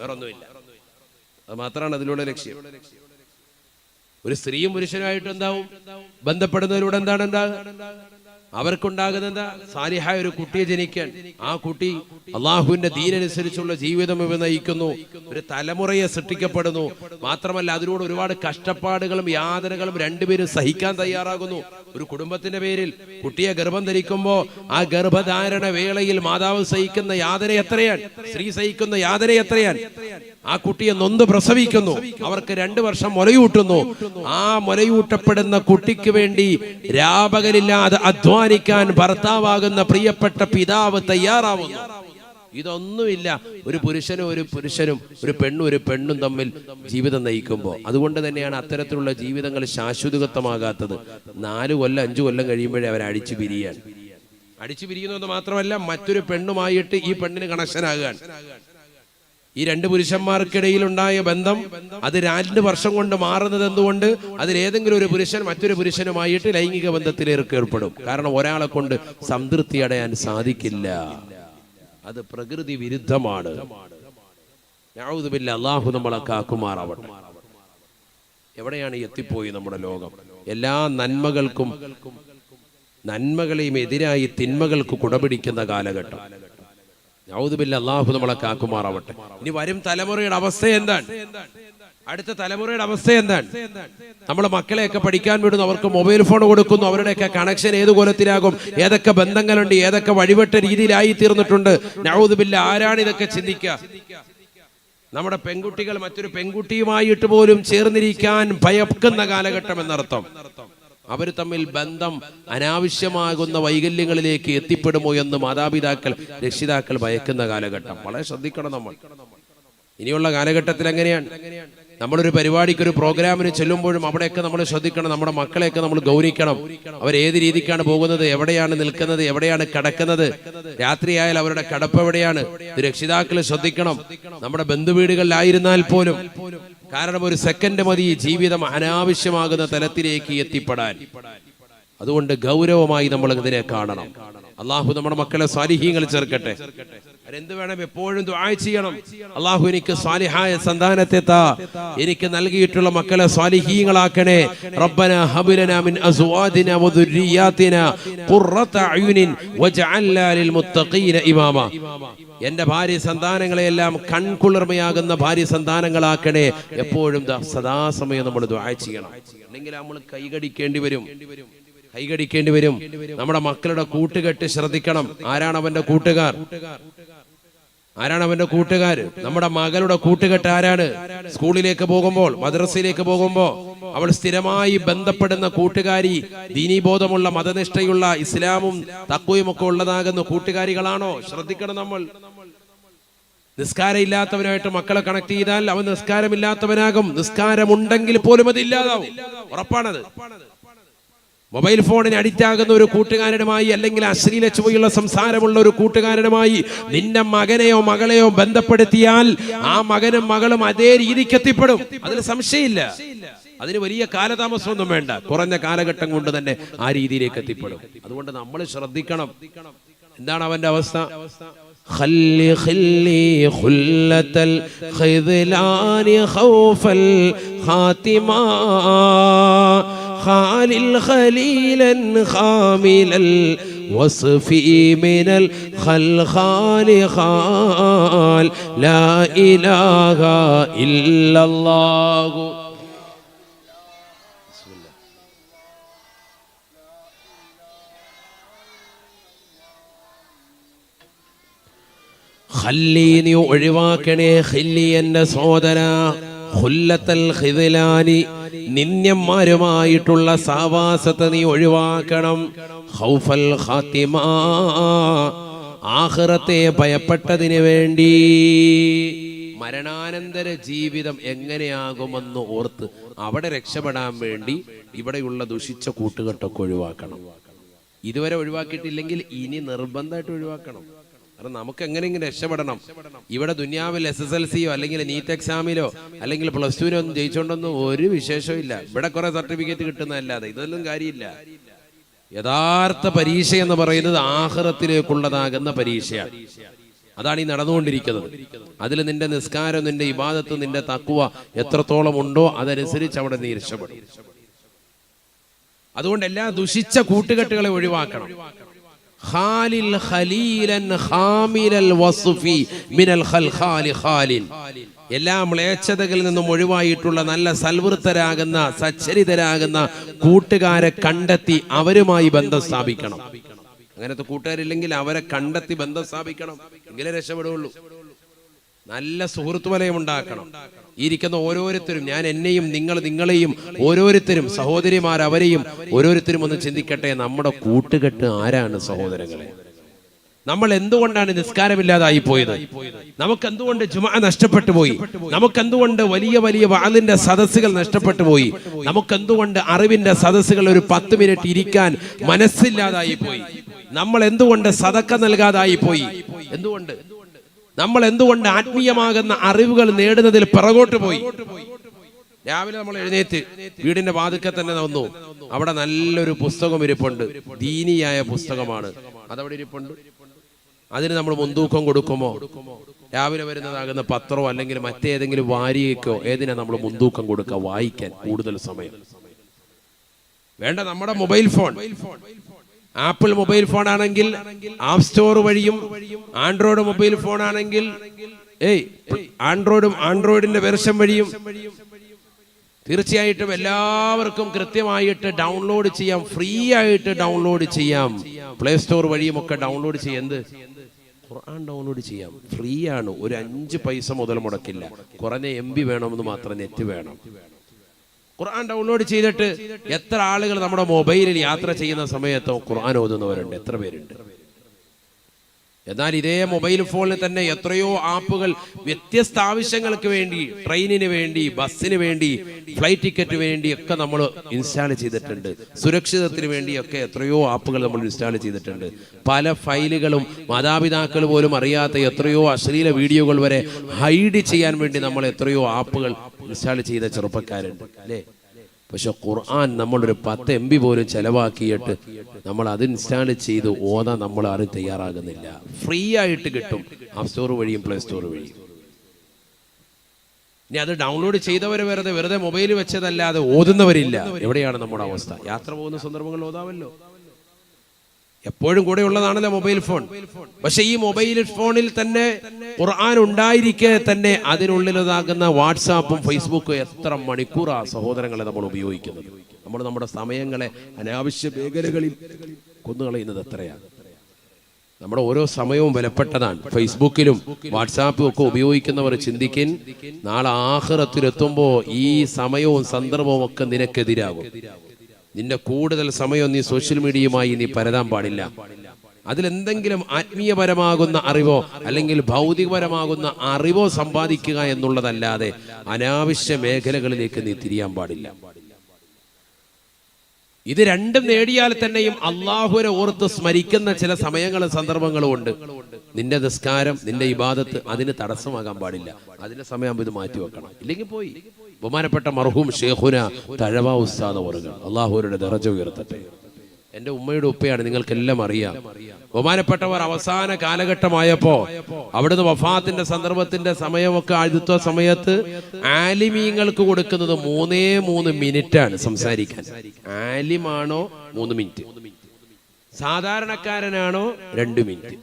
വേറൊന്നുമില്ല. അത് മാത്രമാണ് അതിലൂടെ ലക്ഷ്യം. ഒരു സ്ത്രീയും പുരുഷനുമായിട്ട് എന്താവും ബന്ധപ്പെടുന്നതിലൂടെ എന്താണ് അവർക്കുണ്ടാകുന്നത്? സാലിഹായ ഒരു കുട്ടിയെ ജനിക്കാൻ, ആ കുട്ടി അള്ളാഹുവിന്റെ ദീനനുസരിച്ചുള്ള ജീവിതം ഇവ നയിക്കുന്നു, ഒരു തലമുറയെ സൃഷ്ടിക്കപ്പെടുന്നു. മാത്രമല്ല അതിലൂടെ ഒരുപാട് കഷ്ടപ്പാടുകളും യാതനകളും രണ്ടുപേരും സഹിക്കാൻ തയ്യാറാകുന്നു. ഒരു കുടുംബത്തിന്റെ പേരിൽ കുട്ടിയെ ഗർഭം ധരിക്കുമ്പോൾ ആ ഗർഭധാരണ വേളയിൽ മാതാവ് സഹിക്കുന്ന യാതന എത്രയാണ്, സ്ത്രീ സഹിക്കുന്ന യാതന എത്രയാണ്. ആ കുട്ടിയെ നൊന്ത് പ്രസവിക്കുന്നു, അവർക്ക് 2 വർഷം മുലയൂട്ടുന്നു. ആ മുലയൂട്ടപ്പെടുന്ന കുട്ടിക്ക് വേണ്ടി രാപകലില്ലാതെ അധ്വാനിക്കാൻ ഭർത്താവാകുന്ന പ്രിയപ്പെട്ട പിതാവ് തയ്യാറാവുന്നു. ഇതൊന്നുമില്ല ഒരു പുരുഷനും ഒരു പെണ്ണും തമ്മിൽ ജീവിതം നയിക്കുമ്പോൾ. അതുകൊണ്ട് തന്നെയാണ് അത്തരത്തിലുള്ള ജീവിതങ്ങൾ ശാശ്വതത്വമാകാത്തത്. 4 കൊല്ലം 5 കൊല്ലം കഴിയുമ്പോഴേ അവർ അടിച്ചു പിരിയുന്നത് മാത്രമല്ല മറ്റൊരു പെണ്ണുമായിട്ട് ഈ പെണ്ണിന് കണക്ഷനാകാൻ. ഈ 2 പുരുഷന്മാർക്കിടയിൽ ഉണ്ടായ ബന്ധം അത് 2 വർഷം കൊണ്ട് മാറുന്നത് എന്തുകൊണ്ട്? അതിലേതെങ്കിലും ഒരു പുരുഷൻ മറ്റൊരു പുരുഷനുമായിട്ട് ലൈംഗിക ബന്ധത്തിലേക്ക് ഏർപ്പെടും. കാരണം ഒരാളെ കൊണ്ട് സംതൃപ്തി അടയാൻ സാധിക്കില്ല. അത് പ്രകൃതി വിരുദ്ധമാണ്. നഊദു ബില്ലാഹ്, അല്ലാഹു നമ്മളെ കാക്കുമാറാവട്ടെ. എവിടെയാണ് എത്തിപ്പോയി നമ്മുടെ ലോകം? എല്ലാ നന്മകളെയും എതിരായി തിന്മകൾക്ക് കുടപിടിക്കുന്ന കാലഘട്ടം. നഊദു ബില്ലാഹ്, അല്ലാഹു നമ്മളെ കാക്കുമാറാവട്ടെ. ഇനി വരും തലമുറയുടെ അവസ്ഥ എന്താണ്? അടുത്ത തലമുറയുടെ അവസ്ഥ എന്താണ്? നമ്മളെ മക്കളെയൊക്കെ പഠിക്കാൻ വിടുന്നു, അവർക്ക് മൊബൈൽ ഫോൺ കൊടുക്കുന്നു. അവരുടെയൊക്കെ കണക്ഷൻ ഏത് കോലത്തിലാകും? ഏതൊക്കെ ബന്ധങ്ങളുണ്ട്? ഏതൊക്കെ വഴിവെട്ട രീതിയിലായി തീർന്നിട്ടുണ്ട്? നഊദു ബില്ലാഹ്, ആരാണ് ഇതൊക്കെ ചിന്തിക്കുക? നമ്മുടെ പെൺകുട്ടികൾ മറ്റൊരു പെൺകുട്ടിയുമായിട്ട് പോലും ചേർന്നിരിക്കാൻ ഭയക്കുന്ന കാലഘട്ടം എന്നർത്ഥം. അവർ തമ്മിൽ ബന്ധം അനാവശ്യമാകുന്ന വൈകല്യങ്ങളിലേക്ക് എത്തിപ്പെടുമോ എന്ന് മാതാപിതാക്കൾ രക്ഷിതാക്കൾ ഭയക്കുന്ന കാലഘട്ടം. വളരെ ശ്രദ്ധിക്കണം നമ്മൾ. ഇനിയുള്ള കാലഘട്ടത്തിൽ എങ്ങനെയാണ്? നമ്മളൊരു പരിപാടിക്ക്, ഒരു പ്രോഗ്രാമിന് ചെല്ലുമ്പോഴും അവിടെയൊക്കെ നമ്മൾ ശ്രദ്ധിക്കണം. നമ്മുടെ മക്കളെയൊക്കെ നമ്മൾ ഗൗനിക്കണം. അവർ ഏത് രീതിക്കാണ് പോകുന്നത്, എവിടെയാണ് നിൽക്കുന്നത്, എവിടെയാണ് കിടക്കുന്നത്, രാത്രിയായാൽ അവരുടെ കിടപ്പ് എവിടെയാണ്, ഇത് രക്ഷിതാക്കൾ ശ്രദ്ധിക്കണം. നമ്മുടെ ബന്ധുവീടുകളിലായിരുന്നാൽ പോലും. കാരണം ഒരു സെക്കൻഡ് മതി ജീവിതം അനാവശ്യമാകുന്ന തലത്തിലേക്ക് എത്തിപ്പെടാൻ. അതുകൊണ്ട് ഗൗരവമായി നമ്മൾ ഇതിനെ കാണണം. അള്ളാഹു നമ്മുടെ മക്കളെ സ്വാലിഹീങ്ങളിൽ ചേർക്കട്ടെ. അതെന്ത് വേണം? എപ്പോഴും ദുആ ചെയ്യണം. അള്ളാഹു എനിക്ക് സ്വാലിഹായ സന്താനത്തെ താ, എനിക്ക് നൽകിയിട്ടുള്ള മക്കളെ സ്വാലിഹീങ്ങളാക്കണേ. റബ്ബനാ ഹബ് ലനാ മിൻ അസ്വാദിനാ വദുർരിയാതിനാ ഖുർറത അയുനിൻ വജഅൽനാ ലിൽ മുത്തഖീന ഇമാമ. എന്റെ ഭാര്യ സന്താനങ്ങളെയെല്ലാം കൺകുളിർമയാകുന്ന ഭാര്യ സന്താനങ്ങളാക്കണേ. എപ്പോഴും സദാസമയം നമ്മൾ ദുആ ചെയ്യണം. അല്ലെങ്കിൽ നമ്മൾ കൈകടിക്കേണ്ടി വരും. നമ്മുടെ മക്കളുടെ കൂട്ടുകെട്ട് ശ്രദ്ധിക്കണം. ആരാണ് അവന്റെ കൂട്ടുകാർ? നമ്മുടെ മകളുടെ കൂട്ടുകെട്ട് ആരാണ്? സ്കൂളിലേക്ക് പോകുമ്പോൾ, മദ്രസയിലേക്ക് പോകുമ്പോൾ അവൾ സ്ഥിരമായി ബന്ധപ്പെടുന്ന കൂട്ടുകാരി ദീനീബോധമുള്ള, മതനിഷ്ഠയുള്ള, ഇസ്ലാമും തഖ്വയും ഒക്കെ ഉള്ളതാകുന്ന കൂട്ടുകാരികളാണോ? ശ്രദ്ധിക്കണം നമ്മൾ. നിസ്കാരം ഇല്ലാത്തവനായിട്ട് മക്കളെ കണക്ട് ചെയ്താൽ അവൻ നിസ്കാരമില്ലാത്തവനാകും. നിസ്കാരമുണ്ടെങ്കിൽ പോലും അത് ഇല്ലാതാവും. ഉറപ്പാണത്. മൊബൈൽ ഫോണിന് അഡിക്റ്റ് ആകുന്ന ഒരു കൂട്ടുകാരനുമായി, അല്ലെങ്കിൽ അശ്ലീല ചുവയുള്ള സംസാരമുള്ള ഒരു കൂട്ടുകാരനുമായി നിന്റെ മകനെയോ മകളെയോ ബന്ധപ്പെടുത്തിയാൽ ആ മകനും മകളും അതേ രീതിക്ക് എത്തിപ്പെടും. അതിൽ സംശയമില്ല. അതിന് വലിയ കാലതാമസമൊന്നും വേണ്ട. കുറഞ്ഞ കാലഘട്ടം കൊണ്ട് തന്നെ ആ രീതിയിലേക്ക് എത്തിപ്പെടും. അതുകൊണ്ട് നമ്മൾ ശ്രദ്ധിക്കണം. എന്താണ് അവന്റെ അവസ്ഥ? خلي خلة الخذلان خوف الخاتمة خالل خليلا خامل الوصف من الخلخال خال لا إله إلا الله. ഖല്ലി, നീ ഒഴിവാക്കണേ. ഖല്ലി, എന്റെ സഹോദര. ഖുല്ലത്തൽ ഖിദ്ലാനി, നിന്യന്മാരുമായിട്ടുള്ള സാവാസത്തെ നീ ഒഴിവാക്കണം. ഖൗഫൽ ഖാത്തിമ, ആഖിറത്തെ ഭയപ്പെട്ടതിന് വേണ്ടി. മരണാനന്തര ജീവിതം എങ്ങനെയാകുമെന്ന് ഓർത്ത് അവിടെ രക്ഷപ്പെടാൻ വേണ്ടി ഇവിടെയുള്ള ദുഷിച്ച കൂട്ടുകെട്ടൊക്കെ ഒഴിവാക്കണം. ഇതുവരെ ഒഴിവാക്കിയിട്ടില്ലെങ്കിൽ ഇനി നിർബന്ധമായിട്ട് ഒഴിവാക്കണം. കാരണം നമുക്ക് എങ്ങനെയെങ്കിലും രക്ഷപ്പെടണം. ഇവിടെ ദുനിയാവിൽ SSLCയോ അല്ലെങ്കിൽ നീറ്റ് എക്സാമിലോ അല്ലെങ്കിൽ +2 ഒന്നും ജയിച്ചോണ്ടൊന്നും ഒരു വിശേഷവും ഇല്ല. ഇവിടെ കുറെ സർട്ടിഫിക്കറ്റ് കിട്ടുന്നതല്ലാതെ ഇതൊന്നും കാര്യമില്ല. യഥാർത്ഥ പരീക്ഷ എന്ന് പറയുന്നത് ആഖിറത്തിലേക്കുള്ളതാകുന്ന പരീക്ഷയാണ്. അതാണ് ഈ നടന്നുകൊണ്ടിരിക്കുന്നത്. അതിൽ നിന്റെ നിസ്കാരം, നിന്റെ ഇബാദത്ത്, നിന്റെ തഖ്വ എത്രത്തോളം ഉണ്ടോ അതനുസരിച്ച് അവിടെ നീ രക്ഷപ്പെടും. അതുകൊണ്ട് എല്ലാ ദുഷിച്ച കൂട്ടുകെട്ടുകളെ ഒഴിവാക്കണം. ഖാലിൽ ഖലീലൻ ഖാമിലൽ വസ്ഫി മിനൽ ഖൽഖാലി ഖാലിൻ. എല്ലാ മ്ലേച്ഛതകളിൽ നിന്നും ഒഴിവായിട്ടുള്ള നല്ല സൽവൃത്തരാകുന്ന സച്ചരിതരാകുന്ന കൂട്ടുകാരെ കണ്ടെത്തി അവരുമായി ബന്ധം സ്ഥാപിക്കണം. അങ്ങനത്തെ കൂട്ടുകാരില്ലെങ്കിൽ അവരെ കണ്ടെത്തി ബന്ധം സ്ഥാപിക്കണം, എങ്കിലേ രക്ഷപ്പെടുകയുള്ളൂ. നല്ല സുഹൃത്ത് വലയം ഉണ്ടാക്കണം. ഇരിക്കുന്ന ഓരോരുത്തരും, ഞാൻ എന്നെയും നിങ്ങളെയും ഓരോരുത്തരും, സഹോദരിമാർ അവരെയും ഓരോരുത്തരും ഒന്ന് ചിന്തിക്കട്ടെ, നമ്മുടെ കൂട്ടുകെട്ട് ആരാണ് സഹോദരങ്ങളെ? നമ്മൾ എന്തുകൊണ്ടാണ് നിസ്കാരമില്ലാതായി പോയത്? നമുക്കെന്തുകൊണ്ട് ജുമുഅ നഷ്ടപ്പെട്ടു പോയി? നമുക്കെന്തുകൊണ്ട് വലിയ വലിയ വഅലിന്റെ സദസ്സുകൾ നഷ്ടപ്പെട്ടു പോയി? നമുക്കെന്തുകൊണ്ട് അറിവിന്റെ സദസ്സുകൾ ഒരു 10 മിനിറ്റ് ഇരിക്കാൻ മനസ്സില്ലാതായി പോയി? നമ്മൾ എന്തുകൊണ്ട് സദക്ക നൽകാതായി പോയി? എന്തുകൊണ്ട് നമ്മൾ എന്തുകൊണ്ട് ആത്മീയമാകുന്ന അറിവുകൾ നേടുന്നതിൽ പിറകോട്ട് പോയി? രാവിലെ നമ്മൾ എഴുന്നേറ്റ് വീടിന്റെ വാതിൽക്കൽ തന്നെ വന്നു, അവിടെ നല്ലൊരു പുസ്തകം ഇരിപ്പുണ്ട്, ദീനിയായ പുസ്തകമാണ്, അതവിടെ ഇരിപ്പുണ്ട്. അതിന് നമ്മൾ മുൻതൂക്കം കൊടുക്കുമോ? രാവിലെ വരുന്നതാകുന്ന പത്രമോ അല്ലെങ്കിൽ മറ്റേതെങ്കിലും വാരികയ്ക്കോ ഏതിനാ നമ്മൾ മുൻതൂക്കം കൊടുക്കുക? വായിക്കാൻ കൂടുതൽ സമയം വേണ്ട. നമ്മുടെ mobile phone, apple mobile phone ആണെങ്കിൽ ആപ്പ് സ്റ്റോർ വഴിയും, ആൻഡ്രോയിഡ് മൊബൈൽ ഫോൺ ആണെങ്കിൽ ആൻഡ്രോയിഡിന്റെ വെർഷൻ വഴിയും തീർച്ചയായിട്ടും എല്ലാവർക്കും കൃത്യമായിട്ട് ഡൗൺലോഡ് ചെയ്യാം, ഫ്രീ ആയിട്ട് ഡൗൺലോഡ് ചെയ്യാം. പ്ലേ സ്റ്റോർ വഴിയും ഒക്കെ ഡൗൺലോഡ് ചെയ്യാം. എന്ത്? ഖുർആൻ ഡൗൺലോഡ് ചെയ്യാം, ഫ്രീ ആണ്. ഒരു 5 പൈസ മുതൽ മുടക്കില്ല. കുറഞ്ഞ MB വേണമെന്ന് മാത്രം, നെറ്റ് വേണം. ഖുർആൻ ഡൗൺലോഡ് ചെയ്തിട്ട് എത്ര ആളുകൾ നമ്മുടെ മൊബൈലിൽ യാത്ര ചെയ്യുന്ന സമയത്തോ ഖുർആൻ ഓതുന്നവരുണ്ട്? എത്ര പേരുണ്ട്? എന്നാൽ ഇതേ മൊബൈൽ ഫോണിൽ തന്നെ എത്രയോ ആപ്പുകൾ വ്യത്യസ്ത ആവശ്യങ്ങൾക്ക് വേണ്ടി, ട്രെയിനിന് വേണ്ടി, ബസ്സിന് വേണ്ടി, ഫ്ലൈറ്റ് ടിക്കറ്റ് വേണ്ടി ഒക്കെ നമ്മൾ ഇൻസ്റ്റാൾ ചെയ്തിട്ടുണ്ട്. സുരക്ഷിതത്തിന് വേണ്ടിയൊക്കെ എത്രയോ ആപ്പുകൾ നമ്മൾ ഇൻസ്റ്റാൾ ചെയ്തിട്ടുണ്ട്. പല ഫയലുകളും മാതാപിതാക്കൾ പോലും അറിയാത്ത എത്രയോ അശ്ലീല വീഡിയോകൾ വരെ ഹൈഡ് ചെയ്യാൻ വേണ്ടി നമ്മൾ എത്രയോ ആപ്പുകൾ ഇൻസ്റ്റാൾ ചെയ്ത ചെറുപ്പക്കാരുണ്ട്, അല്ലേ? പക്ഷെ ഖുർആൻ നമ്മളൊരു 10 MB പോലും ചെലവാക്കിയിട്ട് നമ്മൾ അത് ഇൻസ്റ്റാൾ ചെയ്ത് ഓതാൻ നമ്മൾ ആരും തയ്യാറാകുന്നില്ല. ഫ്രീ ആയിട്ട് കിട്ടും, ആപ്പ് സ്റ്റോർ വഴിയും പ്ലേ സ്റ്റോർ വഴിയും. ഇനി അത് ഡൗൺലോഡ് ചെയ്തവരെ വെറുതെ മൊബൈൽ വെച്ചതല്ലാതെ ഓതുന്നവരില്ല. എവിടെയാണ് നമ്മുടെ അവസ്ഥ? യാത്ര പോകുന്ന സന്ദർഭങ്ങളിൽ ഓതാവല്ലോ, എപ്പോഴും കൂടെ ഉള്ളതാണല്ലോ മൊബൈൽ ഫോൺ. പക്ഷെ ഈ മൊബൈൽ ഫോണിൽ തന്നെ ഖുർആൻ ഉണ്ടായിരിക്കെ തന്നെ അതിനുള്ളിലതാകുന്ന വാട്സാപ്പും ഫേസ്ബുക്കും എത്ര മണിക്കൂറാ സഹോദരങ്ങളെ നമ്മൾ ഉപയോഗിക്കുന്നത്? നമ്മൾ നമ്മുടെ സമയങ്ങളെ അനാവശ്യ മേഖലകളിൽ കൊന്നുകളയുന്നത് എത്രയാണ്? നമ്മുടെ ഓരോ സമയവും വിലപ്പെട്ടതാണ്. ഫേസ്ബുക്കിലും വാട്സാപ്പും ഒക്കെ ഉപയോഗിക്കുന്നവർ ചിന്തിക്കിൻ, നാളെ ആഖിറത്തിലെത്തുമ്പോൾ ഈ സമയവും സന്ദർഭവും ഒക്കെ നിനക്കെതിരാകും. നിന്റെ കൂടുതൽ സമയം നീ സോഷ്യൽ മീഡിയയുമായി നീ പരതാൻ പാടില്ല. അതിലെന്തെങ്കിലും ആത്മീയപരമാകുന്ന അറിവോ അല്ലെങ്കിൽ ഭൗതികപരമാകുന്ന അറിവോ സമ്പാദിക്കുക എന്നുള്ളതല്ലാതെ അനാവശ്യ മേഖലകളിലേക്ക് നീ തിരിയാൻ പാടില്ല. ഇത് രണ്ടും നേടിയാൽ തന്നെയും അള്ളാഹുവിനെ ഓർത്ത് സ്മരിക്കുന്ന ചില സമയങ്ങളും സന്ദർഭങ്ങളും ഉണ്ട്. നിന്റെ നിസ്കാരം, നിന്റെ ഇബാദത്ത് അതിന് തടസ്സമാകാൻ പാടില്ല. അതിന്റെ സമയം ഇത് മാറ്റി വെക്കണം, ഇല്ലെങ്കിൽ പോയി. ബഹുമാനപ്പെട്ട മർഹൂം ഷേഖുന തഴവ ഉസ്താദ് അവറുകൾ, അള്ളാഹുവിന്റെ ദറജ ഉയർത്തട്ടെ. എന്റെ ഉമ്മയുടെ ഉപ്പയാണ്, നിങ്ങൾക്കെല്ലാം അറിയാം. ബഹുമാനപ്പെട്ടവർ അവസാന കാലഘട്ടമായപ്പോ അവിടുന്ന് വഫാത്തിന്റെ സന്ദർഭത്തിന്റെ സമയമൊക്കെ ആദ്യത്തെ സമയത്ത് ആലിമീങ്ങൾക്ക് കൊടുക്കുന്നത് 3 മിനിറ്റാണ് സംസാരിക്കാൻ. ആലിമാണോ 3 മിനിറ്റ്, സാധാരണക്കാരനാണോ 2 മിനിറ്റ്,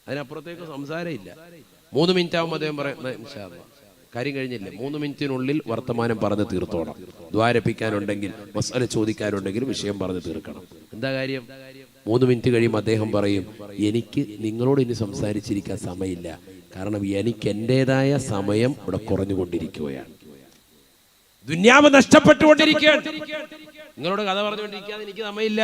അതിനപ്പുറത്തേക്ക് സംസാരം ഇല്ല. 3 മിനിറ്റ് ആവുമ്പോൾ അദ്ദേഹം പറയും കാര്യം കഴിഞ്ഞില്ലേ, 3 മിനിറ്റിനുള്ളിൽ വർത്തമാനം പറഞ്ഞ് തീർത്തോണം. ദ്വാരപ്പിക്കാനുണ്ടെങ്കിൽ, മസ്അല ചോദിക്കാനുണ്ടെങ്കിൽ വിഷയം പറഞ്ഞ് തീർക്കണം. എന്താ കാര്യം? 3 മിനിറ്റ് കഴിയുമ്പോൾ അദ്ദേഹം പറയും, എനിക്ക് നിങ്ങളോട് ഇനി സംസാരിച്ചിരിക്കാൻ സമയമില്ല, കാരണം എനിക്ക് എൻ്റെതായ സമയം ഇവിടെ കുറഞ്ഞുകൊണ്ടിരിക്കുകയാണ്, ദുന്യാവ് നഷ്ടപ്പെട്ടുകൊണ്ടിരിക്കുകയാണ്. നിങ്ങളോട് കഥ പറഞ്ഞുകൊണ്ടിരിക്കാതെ എനിക്ക് സമയമില്ല.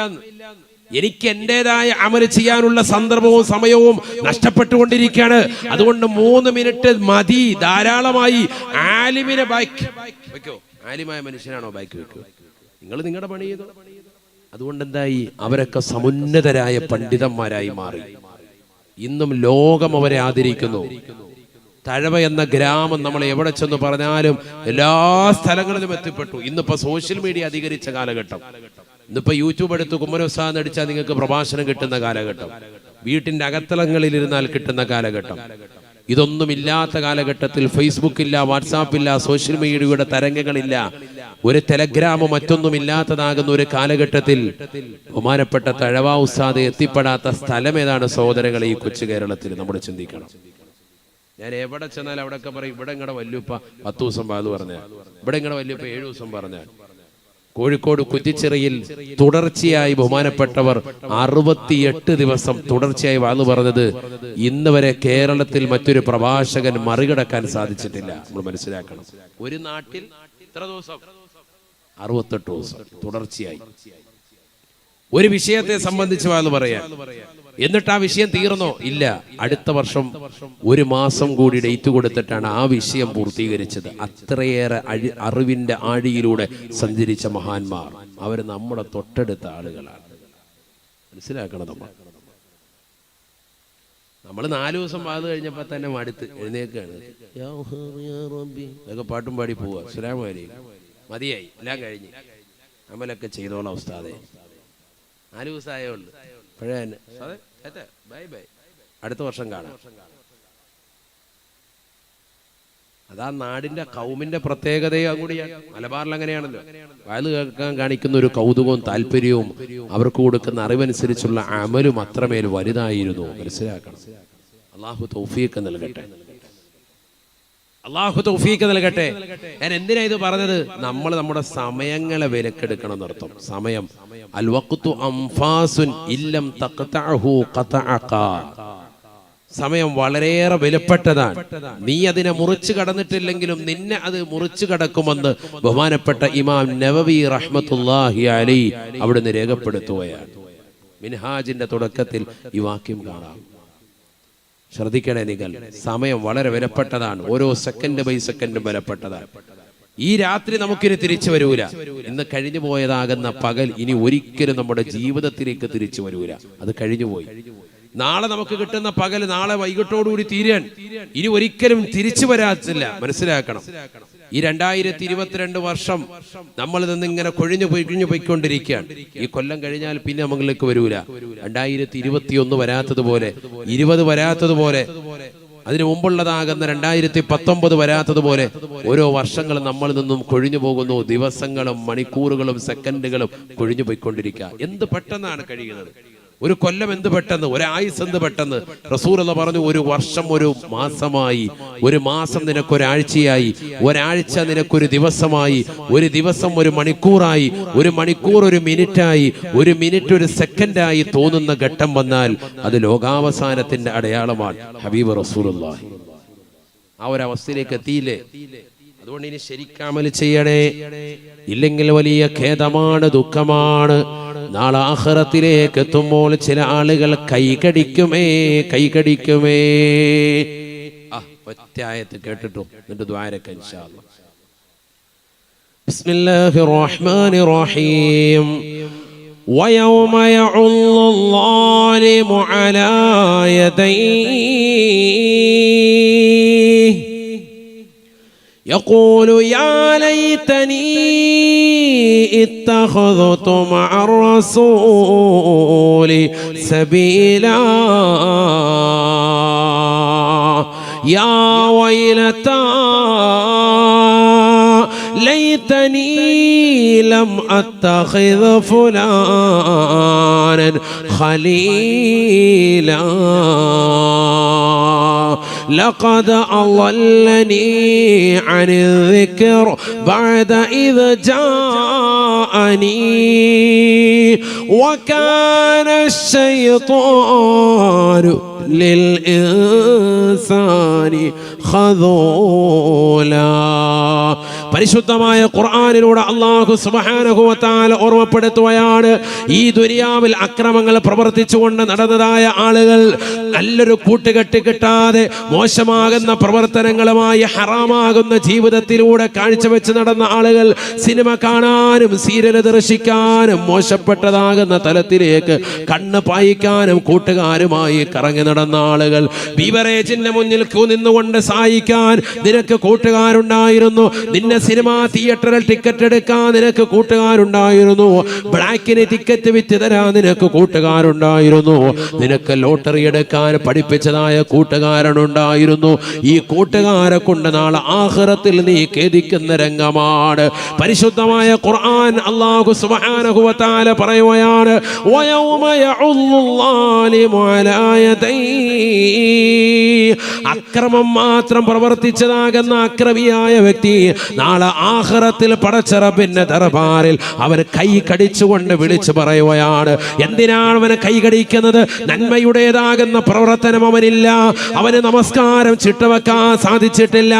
എനിക്ക് എന്റേതായ അമൽ ചെയ്യാനുള്ള സന്ദർഭവും സമയവും നഷ്ടപ്പെട്ടുകൊണ്ടിരിക്കുകയാണ്. അതുകൊണ്ട് 3 മിനിറ്റ് മതി, ധാരാളമായി. ആലിമിനെ ബൈക്ക് വെക്കോ? ആലിമായ മനുഷ്യനാണോ ബൈക്ക് വെക്കോ? നിങ്ങൾ നിങ്ങളുടെ പണി ചെയ്തോ. അതുകൊണ്ട് എന്തായി? അവരൊക്കെ സമുന്നതരായ പണ്ഡിതന്മാരായി മാറി. ഇന്നും ലോകം അവരെ ആദരിക്കുന്നു. തഴവ എന്ന ഗ്രാമം നമ്മൾ എവിടെ ചെന്ന് പറഞ്ഞാലും എല്ലാ സ്ഥലങ്ങളിലും എത്തിപ്പെട്ടു. ഇന്നിപ്പോ സോഷ്യൽ മീഡിയ അധികരിച്ച കാലഘട്ടം. ഇന്നിപ്പോ യൂട്യൂബ് എടുത്ത് കുമ്മനോത്സാഹം അടിച്ചാൽ നിങ്ങൾക്ക് പ്രഭാഷണം കിട്ടുന്ന കാലഘട്ടം. വീട്ടിൻ്റെ അകത്തളങ്ങളിൽ ഇരുന്നാൽ കിട്ടുന്ന കാലഘട്ടം. ഇതൊന്നുമില്ലാത്ത കാലഘട്ടത്തിൽ ഫേസ്ബുക്ക് ഇല്ല, വാട്സാപ്പ് ഇല്ല, സോഷ്യൽ മീഡിയയുടെ തരംഗങ്ങളില്ല, ഒരു ടെലഗ്രാമോ മറ്റൊന്നുമില്ലാത്തതാകുന്ന ഒരു കാലഘട്ടത്തിൽ ബഹുമാനപ്പെട്ട തഴവ ഉസ്താദ് എത്തിപ്പെടാത്ത സ്ഥലം ഏതാണ് സഹോദരങ്ങളെ? ഈ കൊച്ചു കേരളത്തിൽ നമ്മൾ ചിന്തിക്കണം. ഞാൻ എവിടെ ചെന്നാൽ അവിടെയൊക്കെ പറയും, ഇവിടെ ഇങ്ങടെ വല്യുപ്പ 10 ദിവസം പാത് പറഞ്ഞാൽ, ഇവിടെ ഇങ്ങടെ വല്യുപ്പ 7 ദിവസം പറഞ്ഞാൽ. കോഴിക്കോട് കുറ്റിച്ചിറയിൽ തുടർച്ചയായി ബഹുമാനപ്പെട്ടവർ 68 ദിവസം തുടർച്ചയായി വാന്ന് പറഞ്ഞത് ഇന്ന് വരെ കേരളത്തിൽ മറ്റൊരു പ്രഭാഷകൻ മറികടക്കാൻ സാധിച്ചിട്ടില്ല. നമ്മൾ മനസ്സിലാക്കണം. ഒരു നാട്ടിൽ ഇത്ര ദിവസം 68 ദിവസം തുടർച്ചയായി ഒരു വിഷയത്തെ സംബന്ധിച്ച് വാന്ന് പറയാൻ. എന്നിട്ട് ആ വിഷയം തീർന്നോ? ഇല്ല, അടുത്ത വർഷം 1 മാസം കൂടി ഡേറ്റ് കൊടുത്തിട്ടാണ് ആ വിഷയം പൂർത്തീകരിച്ചത്. അത്രയേറെ അറിവിന്റെ ആഴിയിലൂടെ സഞ്ചരിച്ച മഹാന്മാർ അവർ നമ്മുടെ തൊട്ടടുത്ത ആളുകളാണ്. മനസ്സിലാക്കണം. നമ്മൾ 4 ദിവസം വാത് കഴിഞ്ഞപ്പോ തന്നെ മടുത്ത് എഴുന്നേക്കാണ്, അതൊക്കെ പാട്ടും പാടി പോവുക, അസ്സലാമു അലൈക്കും, മതിയായി, എല്ലാം കഴിഞ്ഞ് അമലൊക്കെ ചെയ്തോളാം ഉസ്താദേ. 4 ദിവസമായേ ഉള്ളൂ. ബൈ ബൈ, അടുത്ത വർഷം കാണാം. അതാ നാടിന്റെ കൗമിന്റെ പ്രത്യേകതയും കൂടിയാണ്. മലബാറിൽ അങ്ങനെയാണല്ലോ. വയത് കേൾക്കാൻ കാണിക്കുന്ന ഒരു കൗതുകവും താല്പര്യവും അവർക്ക് കൊടുക്കുന്ന അറിവനുസരിച്ചുള്ള അമലും അത്രമേൽ വലുതായിരുന്നു. മനസ്സിലാക്കണം. അള്ളാഹു തൗഫീഖ് നൽകട്ടെ, അള്ളാഹു തൗഫീഖ് നൽകട്ടെ. ഞാൻ എന്തിനാ ഇത് പറഞ്ഞത്? നമ്മൾ നമ്മുടെ സമയങ്ങളെ വിലക്കെടുക്കണം എന്നർത്ഥം. സമയം അൽ വഖ്തു അംഫാസുൻ ഇല്ലം തഖ്തഅഹു ഖതഅക. സമയം വളരെയേറെ വിലപ്പെട്ടതാണ്. നീ അതിനെ മുറിച്ചു കടന്നിട്ടില്ലെങ്കിലും നിന്നെ അത് മുറിച്ചു കടക്കുമെന്ന് ബഹുമാനപ്പെട്ട ഇമാം നവവി റഹ്മത്തുള്ളാഹി അലൈഹി അവിടുന്ന് രേഖപ്പെടുത്തുകയാണ്. മിൻഹാജിന്റെ തുടക്കത്തിൽ ഈ വാക്യം കാണാം. ശ്രദ്ധിക്കണേ നിങ്ങൾ, സമയം വളരെ വിലപ്പെട്ടതാണ്. ഓരോ സെക്കൻഡ് ബൈ സെക്കൻഡും വിലപ്പെട്ടതാണ്. ഈ രാത്രി നമുക്കിനി തിരിച്ചു വരൂല. ഇന്ന് കഴിഞ്ഞു പോയതാകുന്ന പകൽ ഇനി ഒരിക്കലും നമ്മുടെ ജീവിതത്തിലേക്ക് തിരിച്ചു വരൂല. അത് കഴിഞ്ഞുപോയി. നാളെ നമുക്ക് കിട്ടുന്ന പകൽ നാളെ വൈകിട്ടോടുകൂടി തീരാൻ ഇനി ഒരിക്കലും തിരിച്ചു വരാത്തില്ല. മനസ്സിലാക്കണം. ഈ 2022 വർഷം നമ്മളിൽ നിന്ന് ഇങ്ങനെ കൊഴിഞ്ഞു പോയിക്കൊണ്ടിരിക്കുകയാണ്. ഈ കൊല്ലം കഴിഞ്ഞാൽ പിന്നെ നമ്മളിലേക്ക് വരൂല. 2021 വരാത്തതുപോലെ, 20 വരാത്തതുപോലെ, അതിനു മുമ്പുള്ളതാകുന്ന 2019 വരാത്തതുപോലെ ഓരോ വർഷങ്ങളും നമ്മളിൽ നിന്നും കൊഴിഞ്ഞു പോകുന്നു. ദിവസങ്ങളും മണിക്കൂറുകളും സെക്കൻഡുകളും കൊഴിഞ്ഞു പോയിക്കൊണ്ടിരിക്കുക. എന്ത് പെട്ടെന്നാണ് കഴിയുന്നത്. ഒരു കൊല്ലം എന്ത് പെട്ടെന്ന്, ഒരായുസ് എന്ത് പെട്ടെന്ന്. റസൂലുള്ള പറഞ്ഞു, ഒരു വർഷം ഒരു മാസമായി, ഒരു മാസം നിനക്കൊരാഴ്ചയായി, ഒരാഴ്ച നിനക്കൊരു ദിവസമായി, ഒരു ദിവസം ഒരു മണിക്കൂറായി, ഒരു മണിക്കൂർ ഒരു മിനിറ്റായി, ഒരു മിനിറ്റ് ഒരു സെക്കൻഡായി തോന്നുന്ന ഘട്ടം വന്നാൽ അത് ലോകാവസാനത്തിന്റെ അടയാളമാണ്. ഹബീബ് റസൂലുള്ളാഹി ആ ഒരവസ്ഥയിലേക്ക് എത്തിയില്ലേ? അതുകൊണ്ട് ഇനി ശരിക്കമൽ ചെയ്യണേ. ഇല്ലെങ്കിൽ വലിയ ഖേദമാണ്, ദുഃഖമാണ്. നാളെ ആഖിറത്തിലേക്ക് എത്തുമ്പോൾ ചില ആളുകൾ കൈകടിക്കുമേ. ഒറ്റ ആയത്ത് കേട്ടിട്ടു എന്നിട്ട് ദുആരക്ക ഇൻഷാ അല്ലാഹ്. ബിസ്മില്ലാഹിർ റഹ്മാനിർ റഹീം. ويوم يعض الظالم على يديه يقول يا ليتني اتخذت مع الرسول سبيلا يا ويلتى ليتني لم أتخذ فلانا خليلا لقد أضلني عن الذكر بعد إذ جاءني وكان الشيطان للإنسان خذولا. പരിശുദ്ധമായ ഖുർആനിലൂടെ അല്ലാഹു സുബ്ഹാനഹു വ തആല ഓർമ്മപ്പെടുത്തുകയാണ്, ഈ ദുനിയാവിൽ അക്രമങ്ങൾ പ്രവർത്തിച്ചുകൊണ്ട് നടന്നതായ ആളുകൾ, നല്ലൊരു കൂട്ടുകെട്ട് കിട്ടാതെ മോശമാകുന്ന പ്രവർത്തനങ്ങളുമായി ഹറാമാകുന്ന ജീവിതത്തിലൂടെ കാഴ്ചവെച്ച് നടന്ന ആളുകൾ, സിനിമ കാണാനും സീരിയൽ ദർശിക്കാനും മോശപ്പെട്ടതാകുന്ന തലത്തിലേക്ക് കണ്ണ് പായിക്കാനും കൂട്ടുകാരുമായി കറങ്ങി നടന്ന ആളുകൾ, ബീവറേജിന്റെ മുന്നിൽ നിന്നുകൊണ്ട് സഹായിക്കാൻ നിനക്ക് കൂട്ടുകാരുണ്ടായിരുന്നു, നിന്നെ സിനിമാ തിയേറ്ററിൽ ടിക്കറ്റ് എടുക്കാൻ നിനക്ക് കൂട്ടുകാരുണ്ടായിരുന്നു, ബ്ലാക്കിന് ടിക്കറ്റ് വിറ്റ് തരാൻ നിനക്ക് കൂട്ടുകാരുണ്ടായിരുന്നു, നിനക്ക് ലോട്ടറി എടുക്കാൻ പഠിപ്പിച്ചതായ കൂട്ടുകാരനുണ്ടായിരുന്നു. ഈ കൂട്ടുകാരെ കൊണ്ട് നാളെ ആഖിറത്തിൽ നീ ഖേദിക്കുന്ന രംഗമാണ്. പരിശുദ്ധമായ ഖുർആൻ അല്ലാഹു സുബ്ഹാനഹു വ തആല പറയുകയാണ്, വയൗമ യഉല്ലാലിമു അലാ യദൈഹി. അക്രമം മാത്രം പ്രവർത്തിച്ചതാകുന്ന അക്രമിയായ വ്യക്തി നാളെ ആഖിറത്തിൽ പടച്ച റബ്ബിന്റെ ദർബാറിൽ അവൻ കൈ കടിച്ചുകൊണ്ട് വിളിച്ചു പറയുകയാണ്. എന്തിനാണ് അവന് കൈ കടിക്കുന്നത്? നന്മയുടേതാകുന്ന പ്രവർത്തനം അവനില്ല, അവന് നമസ്കാരം ചിട്ടവെക്കാൻ സാധിച്ചിട്ടില്ല,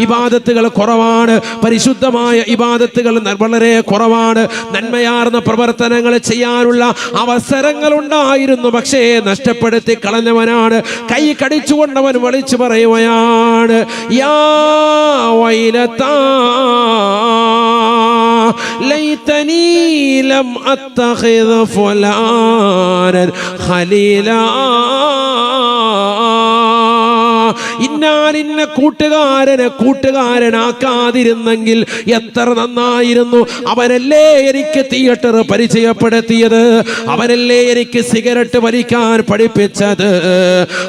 ഇബാദത്തുകൾ കുറവാണ്, പരിശുദ്ധമായ ഇബാദത്തുകൾ വളരെ കുറവാണ്, നന്മയാർന്ന പ്രവർത്തനങ്ങൾ ചെയ്യാനുള്ള അവസരങ്ങൾ ഉണ്ടായിരുന്നു, പക്ഷേ നഷ്ടപ്പെടുത്തി കളഞ്ഞവനാണ്. കൈ കടിച്ചുകൊണ്ടവൻ വിളിച്ചു പറയുകയാണ്, യാ വൈലതാ ലൈതനീ ലം അത്തഖിദ് ഫുലാനൻ ഖലീലാ. ഇന്നാലിന്ന കൂട്ടുകാരനെ കൂട്ടുകാരനാക്കാതിരുന്നെങ്കിൽ എത്ര നന്നായിരുന്നു. അവനല്ലേ എനിക്ക് തിയേറ്റർ പരിചയപ്പെടുത്തിയത്, അവനല്ലേ എനിക്ക് സിഗരറ്റ് വലിക്കാൻ പഠിപ്പിച്ചത്,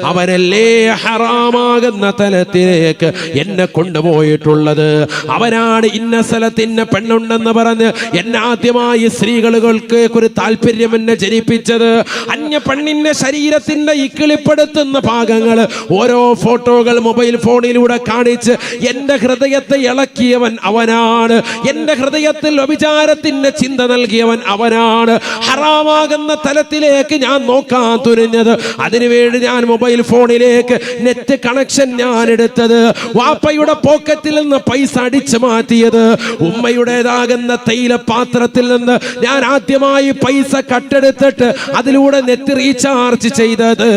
അവനല്ലേ ഹറാമാകുന്ന തലത്തിലേക്ക് എന്നെ കൊണ്ടുപോയിട്ടുള്ളത്, അവനാണ് ഇന്ന സ്ഥലത്ത് ഇന്ന പെണ്ണുണ്ടെന്ന് പറഞ്ഞ് എന്നെ ആദ്യമായി സ്ത്രീകൾക്ക് ഒരു താല്പര്യം എന്നെ ജനിപ്പിച്ചത്. അന്യ പെണ്ണിന്റെ ശരീരത്തിന്റെ ഇക്കിളിപ്പെടുത്തുന്ന ഭാഗങ്ങൾ ഓരോ ഫോട്ടോകൾ മൊബൈൽ ഫോണിലൂടെ കാണിച്ച് എന്റെ ഹൃദയത്തെ ഇളക്കിയവൻ അവനാണ്. എന്റെ ഹൃദയത്തിൽ വ്യഭിചാരത്തിന്റെ ചിന്ത നൽകിയവൻ അവനാണ്. ഹറാമാകുന്ന തലത്തിലേക്ക് ഞാൻ നോക്കാൻ തുനിഞ്ഞത്, അതിനുവേണ്ടി ഞാൻ മൊബൈൽ ഫോണിലേക്ക് നെറ്റ് കണക്ഷൻ ഞാൻ എടുത്തത്, വാപ്പയുടെ പോക്കറ്റിൽ നിന്ന് പൈസ അടിച്ചു മാറ്റിയത്, ഉമ്മയുടേതാകുന്ന തൈല പാത്രത്തിൽ നിന്ന് ഞാൻ ആദ്യമായി പൈസ കട്ടെടുത്തിട്ട് അതിലൂടെ നെറ്റ് റീചാർജ് ചെയ്തത്,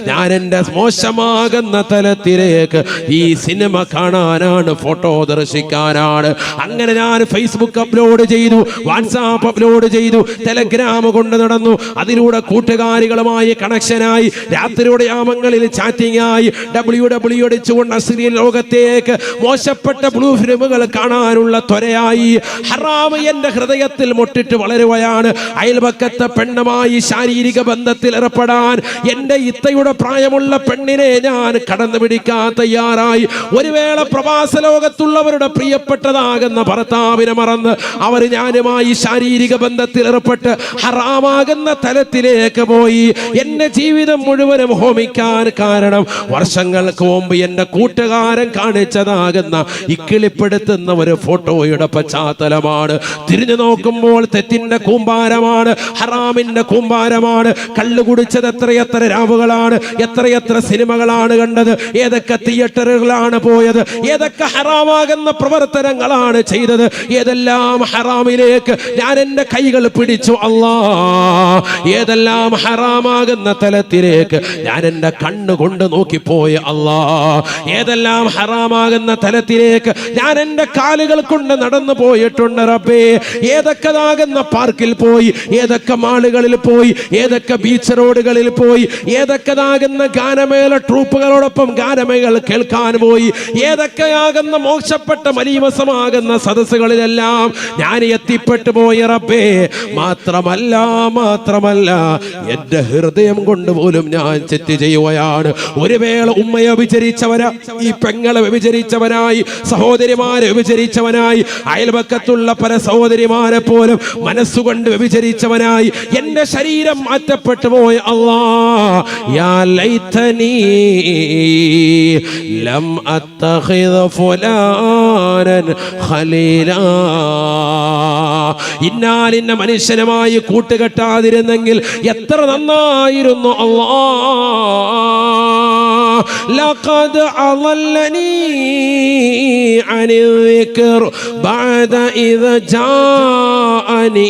ഞാൻ എന്റെ മോശമാകുന്ന തലത്തിലേക്ക് ഈ സിനിമ കാണാനാണ്, ഫോട്ടോ ദർശിക്കാനാണ്. അങ്ങനെ ഞാൻ ഫേസ്ബുക്ക് അപ്ലോഡ് ചെയ്തു, വാട്സാപ്പ് അപ്ലോഡ് ചെയ്തു, ടെലഗ്രാം കൊണ്ട് നടന്നു, അതിലൂടെ കൂട്ടുകാരികളുമായി കണക്ഷനായി, രാത്രിയുടെ യാമങ്ങളിൽ ചാറ്റിംഗ് ആയി, WW അടിച്ചുകൊണ്ട് അശ്ലീല ലോകത്തേക്ക് മോശപ്പെട്ട ബ്ലൂ ഫിലിമുകൾ കാണാനുള്ള ത്വരയായി. ഹറാമ് എന്റെ ഹൃദയത്തിൽ മുട്ടിട്ട് വളരുകയാണ്. അയൽപക്കത്തെ പെണ്ണുമായി ശാരീരിക ബന്ധത്തിൽ ഏർപ്പെടാൻ എന്റെ ഇത്തയുടെ പ്രായമുള്ള പെണ്ണിനെ ഞാൻ കടന്നു പിടിക്കാൻ തയ്യാറായി. ഒരു വേള പ്രവാസ ലോകത്തുള്ളവരുടെ പ്രിയപ്പെട്ടതാകുന്ന ഭർത്താവിനെ മറന്ന് അവർ ഞാനുമായി ശാരീരിക ബന്ധത്തിൽ ഏർപ്പെട്ട് ഹറാമാകുന്ന തലത്തിലേക്ക് പോയി. എന്റെ ജീവിതം മുഴുവനും ഹോമിക്കാൻ കാരണം വർഷങ്ങൾക്ക് മുമ്പ് എന്റെ കൂട്ടുകാരൻ കാണിച്ചതാകുന്ന ഇക്കിളിപ്പെടുത്തുന്ന ഒരു ഫോട്ടോയുടെ പശ്ചാത്തലമാണ്. തിരിഞ്ഞു നോക്കുമ്പോൾ തെറ്റിന്റെ കൂമ്പാരമാണ്, ഹറാമിന്റെ കൂമ്പാരമാണ്. കള്ളു കുടിച്ചത് എത്രയെത്ര രാവുകളാണ്, എത്രയെത്ര സിനിമകളാണ് കണ്ടത്, ഏതൊക്കെ തിയേറ്ററുകളാണ് പോയത്, ഏതൊക്കെ ഹറാമാകുന്ന പ്രവർത്തനങ്ങളാണ് ചെയ്തത്, ഏതെല്ലാം ഹറാമിലേക്ക് ഞാൻ എന്റെ കൈകൾ പിടിച്ചു അല്ലാ, ഏതെല്ലാം ഹറാമാകുന്ന തലത്തിലേക്ക് ഞാൻ എന്റെ കണ്ണുകൊണ്ട് നോക്കിപ്പോയ അല്ലാ, ഏതെല്ലാം ഹറാമാകുന്ന തലത്തിലേക്ക് ഞാൻ എന്റെ കാലുകൾ കൊണ്ട് നടന്നു പോയിട്ടുണ്ട് റബ്ബേ. ഏതൊക്കെതാകുന്ന പാർക്കിൽ പോയി, ഏതൊക്കെ മാളുകളിൽ പോയി, ഏതൊക്കെ ബീച്ച് റോഡുകളിൽ പോയി, ഏതൊക്കെതാകുന്ന ഗാനമേള ട്രൂപ്പുകളോടൊപ്പം ഗാനമേള കേൾക്കാൻ പോയി, ഏതൊക്കെയാകുന്ന മോശപ്പെട്ട മലീമസമാകുന്ന സദസ്സുകളിലെല്ലാം ഞാൻ എത്തിപ്പെട്ടു പോയി റബ്ബേ. മാത്രമല്ല എന്റെ ഹൃദയം കൊണ്ട് പോലും ഞാൻ തെറ്റ് ചെയ്യുകയാണ്. ഒരു വേള ഉമ്മയെ വ്യഭിചരിച്ചവനാ, ഈ പെങ്ങളെ വ്യഭിചരിച്ചവനായി, സഹോദരിമാരെ വ്യഭിചരിച്ചവനായി, അയൽപക്കത്തുള്ള പല സഹോദരിമാരെ പോലും മനസ്സുകൊണ്ട് വ്യഭിചരിച്ചവനായി എന്റെ ശരീരം മാറ്റപ്പെട്ടു പോയി അല്ലാ. യാ ലൈതനീ ലം അത്തഖിദ് ഫുലാനൻ ഖലീലാ. ഇന്നാലിന്ന മനുഷ്യനുമായി കൂട്ടുകെട്ടാതിരുന്നെങ്കിൽ എത്ര നന്നായിരുന്നു അല്ലാ. ലഖദ് അളല്ലനീ അനിൽ ദിക്ർ ബഅദ ഇദ് ജാഅനീ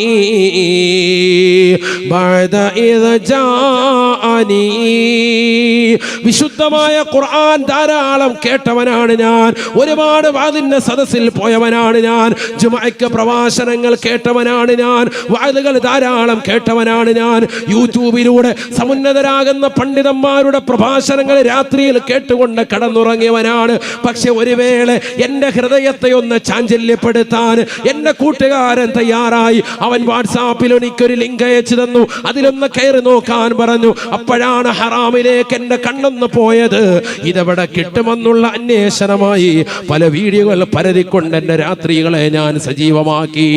വിശുദ്ധമായ ഖുർആൻ ധാരാളം കേട്ടവനാണ് ഞാൻ. ഒരുപാട് വാദിന്റെ സദസ്സിൽ പോയവനാണ് ഞാൻ. ജുമഅക്ക് പ്രഭാഷണങ്ങൾ കേട്ടവനാണ് ഞാൻ. വാദുകൾ ധാരാളം കേട്ടവനാണ് ഞാൻ. യൂട്യൂബിലൂടെ സമുന്നതരാകുന്ന പണ്ഡിതന്മാരുടെ പ്രഭാഷണങ്ങൾ രാത്രിയിൽ കേട്ടുകൊണ്ട് കടന്നുറങ്ങിയവനാണ്. പക്ഷെ ഒരു വേള എന്റെ ഹൃദയത്തെ ഒന്ന് ചാഞ്ചല്യപ്പെടുത്താൻ എന്റെ കൂട്ടുകാരൻ തയ്യാറായി. അവൻ വാട്സാപ്പിൽ എനിക്കൊരു ലിങ്ക് അയച്ചു തന്നു. അതിലൊന്ന് കയറി നോക്കാൻ പറഞ്ഞു. അപ്പോഴാണ് ഹറാമിലേക്ക് എന്റെ കണ്ണൊന്ന് പോയത്. ഇതെവിടെ കിട്ടുമെന്നുള്ള അന്വേഷണമായി പല വീഡിയോകൾ പരതിക്കൊണ്ട് എന്റെ രാത്രികളെ ഞാൻ സജീവമാക്കി.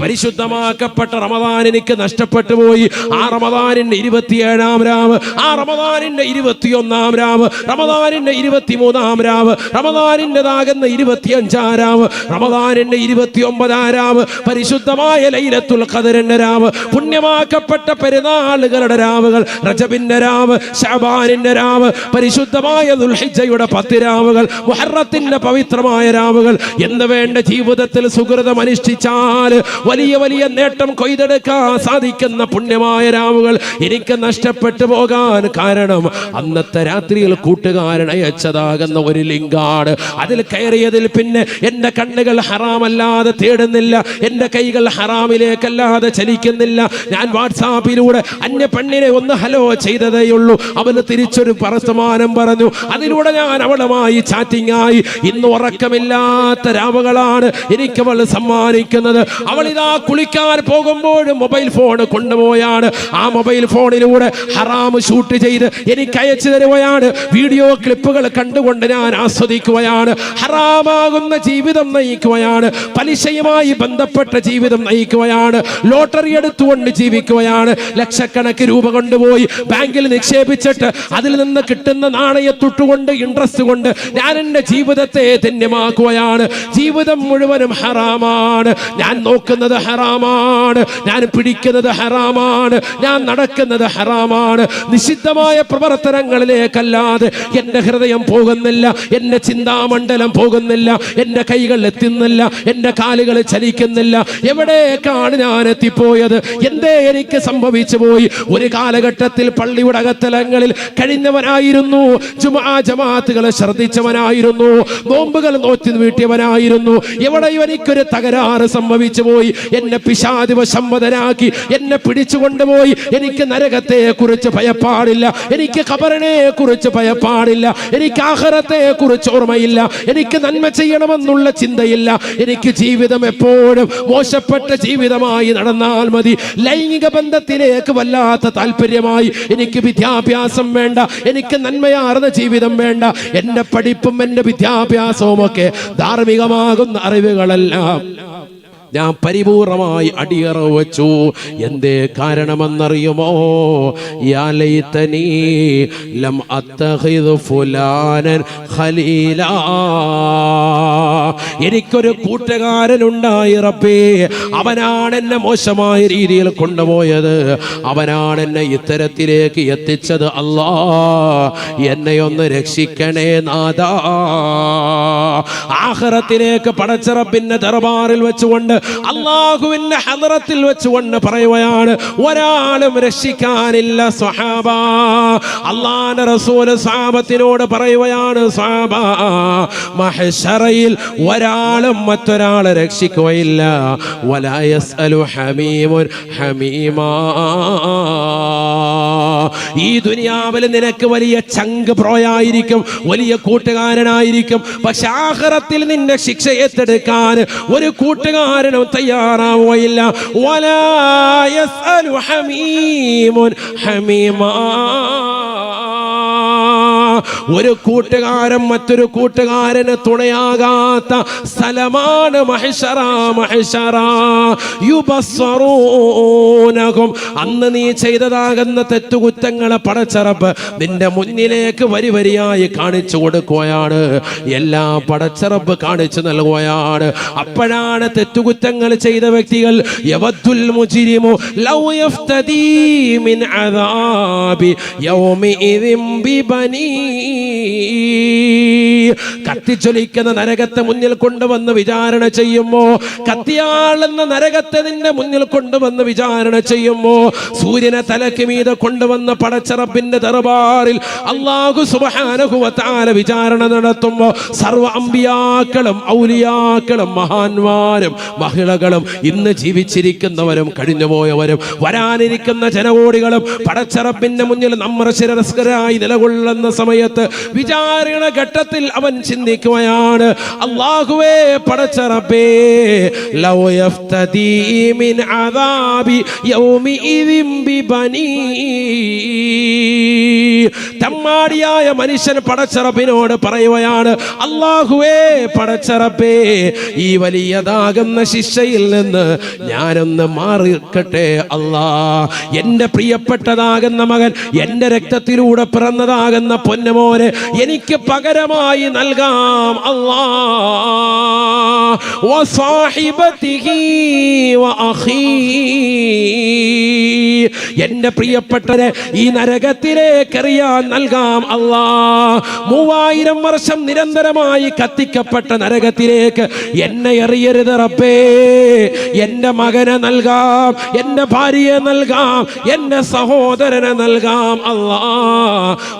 പരിശുദ്ധമാക്കപ്പെട്ട റമദാൻ എനിക്ക് നഷ്ടപ്പെട്ടു പോയി. ആ റമദാനിന്റെ 27-ാം രാവ്, ആ റമദാനിന്റെ 21-ാം രാവ്, റമദാനിന്റെ 23-ാം രാവ്, റമദാനിൻ്റെതാകുന്ന 25-ാം രാവ്, റമദാനിന്റെ 29-ാം രാവ്, പരിശുദ്ധമായ ലൈലത്തുൽ ഖദറിന്റെ രാവ്, പുണ്യമാക്കപ്പെട്ട പെരുന്നാളുകളുടെ രാവുകൾ, റജബിന്റെ രാവ്, ശഅബാനിന്റെ രാവ്, പരിശുദ്ധമായ ദുൽഹിജ്ജയുടെ 10 രാവുകൾ, മുഹറത്തിന്റെ പവിത്രമായ രാവുകൾ എന്ന് വേണ്ട ജീവിതത്തിൽ സുകൃതം അനുഷ്ഠിച്ചാൽ വലിയ വലിയ നേട്ടം കൊയ്തെടുക്കാൻ സാധിക്കുന്ന പുണ്യമായ രാവുകൾ എനിക്ക് നഷ്ടപ്പെട്ടു പോകാൻ കാരണം അന്നത്തെ രാത്രിയിൽ കൂട്ടുകാരൻ അയച്ചതാകുന്ന ഒരു ലിങ്കാണ്. അതിൽ കയറിയതിൽ പിന്നെ എന്റെ കണ്ണുകൾ ഹറാമല്ലാതെ തേടുന്നില്ല, എന്റെ കൈകൾ ഹറാമിലേക്കല്ലാതെ ചലിക്കുന്നില്ല. ഞാൻ വാട്സാപ്പിലൂടെ അന്യ പെണ്ണിനെ ഒന്ന് ഹലോ ചെയ്തതേയുള്ളൂ. അവന് തിരിച്ചൊരു വർത്തമാനം പറഞ്ഞു. അതിലൂടെ ഞാൻ അവളുമായി ചാറ്റിംഗ് ആയി. ഇന്ന് ഉറക്കമില്ലാത്ത രാവുകളാണ് എനിക്ക് അവൾ സമ്മാനിക്കുന്നത്. അവൾ ഇതാ കുളിക്കാൻ പോകുമ്പോഴും മൊബൈൽ ഫോൺ കൊണ്ടുപോയാണ്. ആ മൊബൈൽ ഫോണിലൂടെ ഹറാം ഷൂട്ട് ചെയ്ത് എനിക്ക് അയച്ചു തരുകയാണ്. വീഡിയോ ക്ലിപ്പുകൾ കണ്ടുകൊണ്ട് ഞാൻ ആസ്വദിക്കുകയാണ്. ഹറാമാകുന്ന ജീവിതം നയിക്കുകയാണ്. പലിശയുമായി ബന്ധപ്പെട്ട ജീവിതം നയിക്കുകയാണ്. ലോട്ടറി എടുത്തുകൊണ്ട് ജീവിക്കുകയാണ്. ലക്ഷക്കണക്കിന് രൂപ കൊണ്ടുപോയി ബാങ്കിൽ നിക്ഷേപിച്ചിട്ട് അതിൽ നിന്ന് കിട്ടുന്ന നാണയത്തൊട്ടുകൊണ്ട് ഇൻട്രസ്റ്റ് കൊണ്ട് ഞാൻ എൻ്റെ ജീവിതത്തെ ധന്യമാക്കുകയാണ്. ജീവിതം മുഴുവനും ഹറാമാണ്. ഞാൻ നോക്കുന്നത് ഹറാമാണ്. ഞാൻ പിടിക്കുന്നത് ഹറാമാണ്. ഞാൻ നടക്കുന്നത് ഹറാമാണ്. നിഷിദ്ധമായ പ്രവർത്തനങ്ങളിലേക്കല്ലാതെ എൻ്റെ ഹൃദയം പോകുന്നില്ല, എൻ്റെ ചിന്താമണ്ഡലം പോകുന്നില്ല, എൻ്റെ കൈകൾ എത്തുന്നില്ല, എൻ്റെ കാലുകൾ ചലിക്കുന്നില്ല. എവിടേക്കാണ് ഞാൻ എത്തിപ്പോയത്? എന്തേ എനിക്ക് സംഭവിച്ചു പോയി? ഒരു കാലഘട്ടത്തിൽ പള്ളിയുടെ അകത്തലങ്ങളിൽ കഴിഞ്ഞവനായിരുന്നു. ജുമുഅ ജമാഅത്തുകളെ ശ്രദ്ധിച്ചവനായിരുന്നു. നോമ്പുകൾ നോറ്റി വീട്ടിയവനായിരുന്നു. എവിടെയും എനിക്കൊരു തകരാറ് സംഭവിച്ചു പോയി. എന്നെ പിശാച് വശംവദനാക്കി എന്നെ പിടിച്ചുകൊണ്ടുപോയി. എനിക്ക് നരകത്തെ കുറിച്ച് ഭയപ്പാടില്ല, എനിക്ക് ഖബറിനെ കുറിച്ച് ഭയപ്പാടില്ല, എനിക്ക് ആഖിറത്തെ കുറിച്ച് ഓർമ്മയില്ല, എനിക്ക് നന്മ ചെയ്യണമെന്നുള്ള ചിന്തയില്ല. എനിക്ക് ജീവിതം എപ്പോഴും മോശപ്പെട്ട ജീവിതമായി നടന്നാൽ മതി. ലൈംഗിക ബന്ധത്തിലേക്ക് വല്ലാത്ത താല്പര്യമായി. എനിക്ക് വിദ്യാഭ്യാസം വേണ്ട, എനിക്ക് നന്മയാർന്ന ജീവിതം വേണ്ട. എൻ്റെ പഠിപ്പും എൻ്റെ വിദ്യാഭ്യാസവും ഒക്കെ ധാർമ്മികമാകുന്ന അറിവുകളെല്ലാം ഞാൻ പരിപൂർണമായി അടിയറ വച്ചു. എന്തേ കാരണമെന്നറിയുമോ? യാ ലൈതനീ ലം അത്തഖിദ് ഫുലാനൻ ഖലീലാ. എനിക്കൊരു കൂട്ടുകാരനുണ്ടായി റബ്ബേ. അവനാണ് എന്നെ മോശമായ രീതിയിൽ കൊണ്ടുപോയത്. അവനാണ് എന്നെ ഇത്തരത്തിലേക്ക് എത്തിച്ചത്. അല്ലാ, എന്നെ ഒന്ന് രക്ഷിക്കണേ നാഥാ. ആഖിറത്തിലേക്ക് പടച്ച റബ്ബിന്റെ ദർബാറിൽ വെച്ചുകൊണ്ട് അല്ലാഹുവിന്റെ ഹദറത്തിൽ വെച്ചുകൊണ്ട് പറയുകയാണ്, ഒരാളും രക്ഷിക്കാനില്ല സ്വഹാബ. അല്ലാഹുവിന്റെ റസൂൽ സ്വഹാബത്തിനോട് പറയുകയാണ്, സ്വഹാബ, മഹ്ശറയിൽ ഒരാളും മറ്റൊരാളെ രക്ഷിക്കുകയില്ല. വലാ യസ്അലു ഹമീമുൻ ഹമീമാ. ഈ ദുനിയാവിൽ നിനക്ക് വലിയ ചങ്ക് പ്രോയായിരിക്കും, വലിയ കൂട്ടുകാരനായിരിക്കും. പക്ഷെ ആഖിറത്തിൽ നിന്റെ ശിക്ഷ ഏറ്റെടുക്കാൻ ഒരു കൂട്ടുകാരനും തയ്യാറാവുകയില്ല. വലാ യസ്അലു ഹമീമുൻ ഹമീമാ. ഒരു കൂട്ടുകാരൻ മറ്റൊരു കൂട്ടുകാരന് തുണയാകാത്ത സ്ഥലമാണ് മഹ്ശറ. മഹ്ശറ യുബസ്സറൂനഹും. അന്ന് നീ ചെയ്തതാകുന്ന തെറ്റുകുറ്റങ്ങളെ പടച്ച റബ്ബ് നിന്റെ മുന്നിലേക്ക് വരി വരിയായി കാണിച്ചു കൊടുക്കുകയാണ്. എല്ലാം പടച്ച റബ്ബ് കാണിച്ചു നൽകുകയാണ്. അപ്പോഴാണ് തെറ്റുകുറ്റങ്ങൾ ചെയ്ത വ്യക്തികൾ യവദ്ദുൽ മുജ്രിമു ലൗ യഫ്തദീ മിൻ അദാബി യൗമിഇദിൻ ബിബനീ കത്തിച്ചൊലിക്കുന്ന നരകത്തെ മുന്നിൽ കൊണ്ടുവന്ന് വിചാരണ ചെയ്യുമ്പോ, കത്തിയാളുന്ന നരകത്തെ നിന്റെ മുന്നിൽ കൊണ്ടുവന്ന് വിചാരണ ചെയ്യുമ്പോ, സൂര്യനെ തലക്ക് മീതെ കൊണ്ടുവന്ന് പടച്ചറപ്പിന്റെ ദർബാറിൽ അല്ലാഹു സുബ്ഹാനഹു വ തആല വിചാരണ നടത്തുമ്പോ, സർവ്വ അമ്പിയാക്കളും ഔലിയാക്കളും മഹാന്മാരും മഹിളകളും ഇന്ന് ജീവിച്ചിരിക്കുന്നവരും കഴിഞ്ഞുപോയവരും വരാനിരിക്കുന്ന ജനകോടികളും പടച്ചറപ്പിന്റെ മുന്നിൽ നമ്മുടെ ശിരസ്കരായി നിലകൊള്ളുന്ന സമയത്ത് വിചാരണ ഘട്ടത്തിൽ അവൻ ചിന്തിക്കുകയാണ്, അല്ലാഹുവേ പടച്ചറപ്പേ, ലൗ യഫ്തദീ മിൻ അദാബി യൗമിഇദിൻ ബിബനീ. തമ്മാടിയായ മനുഷ്യൻ പടച്ചറപ്പിനോട് പറയുകയാണ്, അല്ലാഹുവേ പടച്ചറപ്പേ, ഈ വലിയതാകുന്ന ശിക്ഷയിൽ നിന്ന് ഞാനൊന്ന് മാറിക്കട്ടെ അല്ലാ. എന്റെ പ്രിയപ്പെട്ടതാകുന്ന മകൻ, എന്റെ രക്തത്തിലൂടെ പിറന്നതാകുന്ന പൊന്നുമോനെ എനിക്ക് പകരമായി നൽകാം അല്ലാ. വസാഹിബതിഹി വഅഖീ, എന്റെ പ്രിയപ്പെട്ടവരെ ഈ നരകത്തിലേക്ക് എറിയാൻ നൽകാം അല്ലാ. 3000 വർഷം നിരന്തരമായി കത്തിക്കപ്പെട്ട നരകത്തിലേക്ക് എന്നെ എറിയരുത് റബ്ബേ. എന്റെ മകനെ നൽകാം, എന്റെ ഭാര്യയെ നൽകാം, എന്റെ സഹോദരനെ നൽകാം അല്ലാ.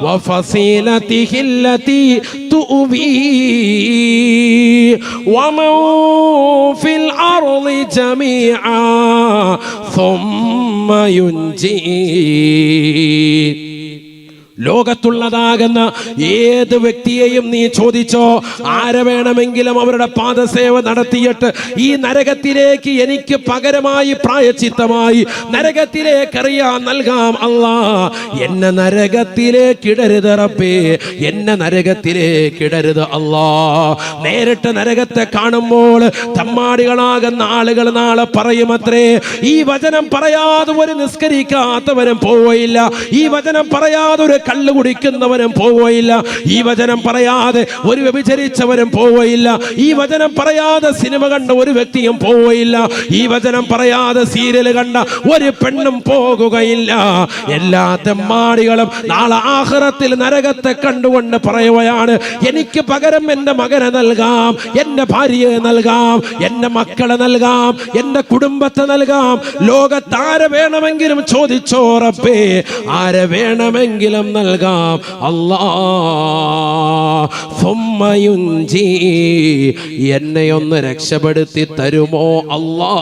വഫസീലതിഹി അല്ലതി തുബി വമൻ ഫിൽ അർളി ജമീഅ ثم ينجي. ലോകത്തുള്ളതാകുന്ന ഏത് വ്യക്തിയെയും നീ ചോദിച്ചോ, ആരെ വേണമെങ്കിലും അവരുടെ പാദസേവ നടത്തിയിട്ട് ഈ നരകത്തിലേക്ക് എനിക്ക് പകരമായി പ്രായച്ചിത്തമായി നരകത്തിലേക്ക് എറിയാൻ നൽകാം അല്ലാ. എന്നെ നരകത്തിലേക്ക് ഇടരുത് റബ്ബേ, എന്നെ നരകത്തിലേക്ക് ഇടരുത് അല്ലാ. നേരിട്ട് നരകത്തെ കാണുമ്പോൾ തമ്മാടികളാകുന്ന ആളുകൾ നാളെ പറയുമത്രേ, ഈ വചനം പറയാതെ ഒരു നിസ്കരിക്കാത്തവനും പോവുകയില്ല, ഈ വചനം പറയാതെ ഒരു കള്ളു കുടിക്കുന്നവനും പോവുകയില്ല, ഈ വചനം പറയാതെ ഒരു വ്യഭിചരിച്ചവനും പോവുകയില്ല, ഈ വചനം പറയാതെ സിനിമ കണ്ട ഒരു വ്യക്തിയും പോവുകയില്ല, ഈ വചനം പറയാതെ സീരിയൽ കണ്ട ഒരു പെണ്ണും പോകുകയില്ല. എല്ലാ തെമ്മാടികളും നാളെ ആഖിറത്തിൽ നരകത്തെ കണ്ടുകൊണ്ട് പറയുകയാണ്, എനിക്ക് പകരം എന്റെ മകനെ നൽകാം, എന്റെ ഭാര്യയെ നൽകാം, എന്റെ മക്കളെ നൽകാം, എന്റെ കുടുംബത്തെ നൽകാം. ലോകത്താരെ വേണമെങ്കിലും ചോദിച്ചോ റബ്ബേ, ആരെ വേണമെങ്കിലും നൽകാം അല്ലാ. ثم ينجي, എന്നെ ഒന്ന് രക്ഷപ്പെടുത്തി തരുമോ അല്ലാ,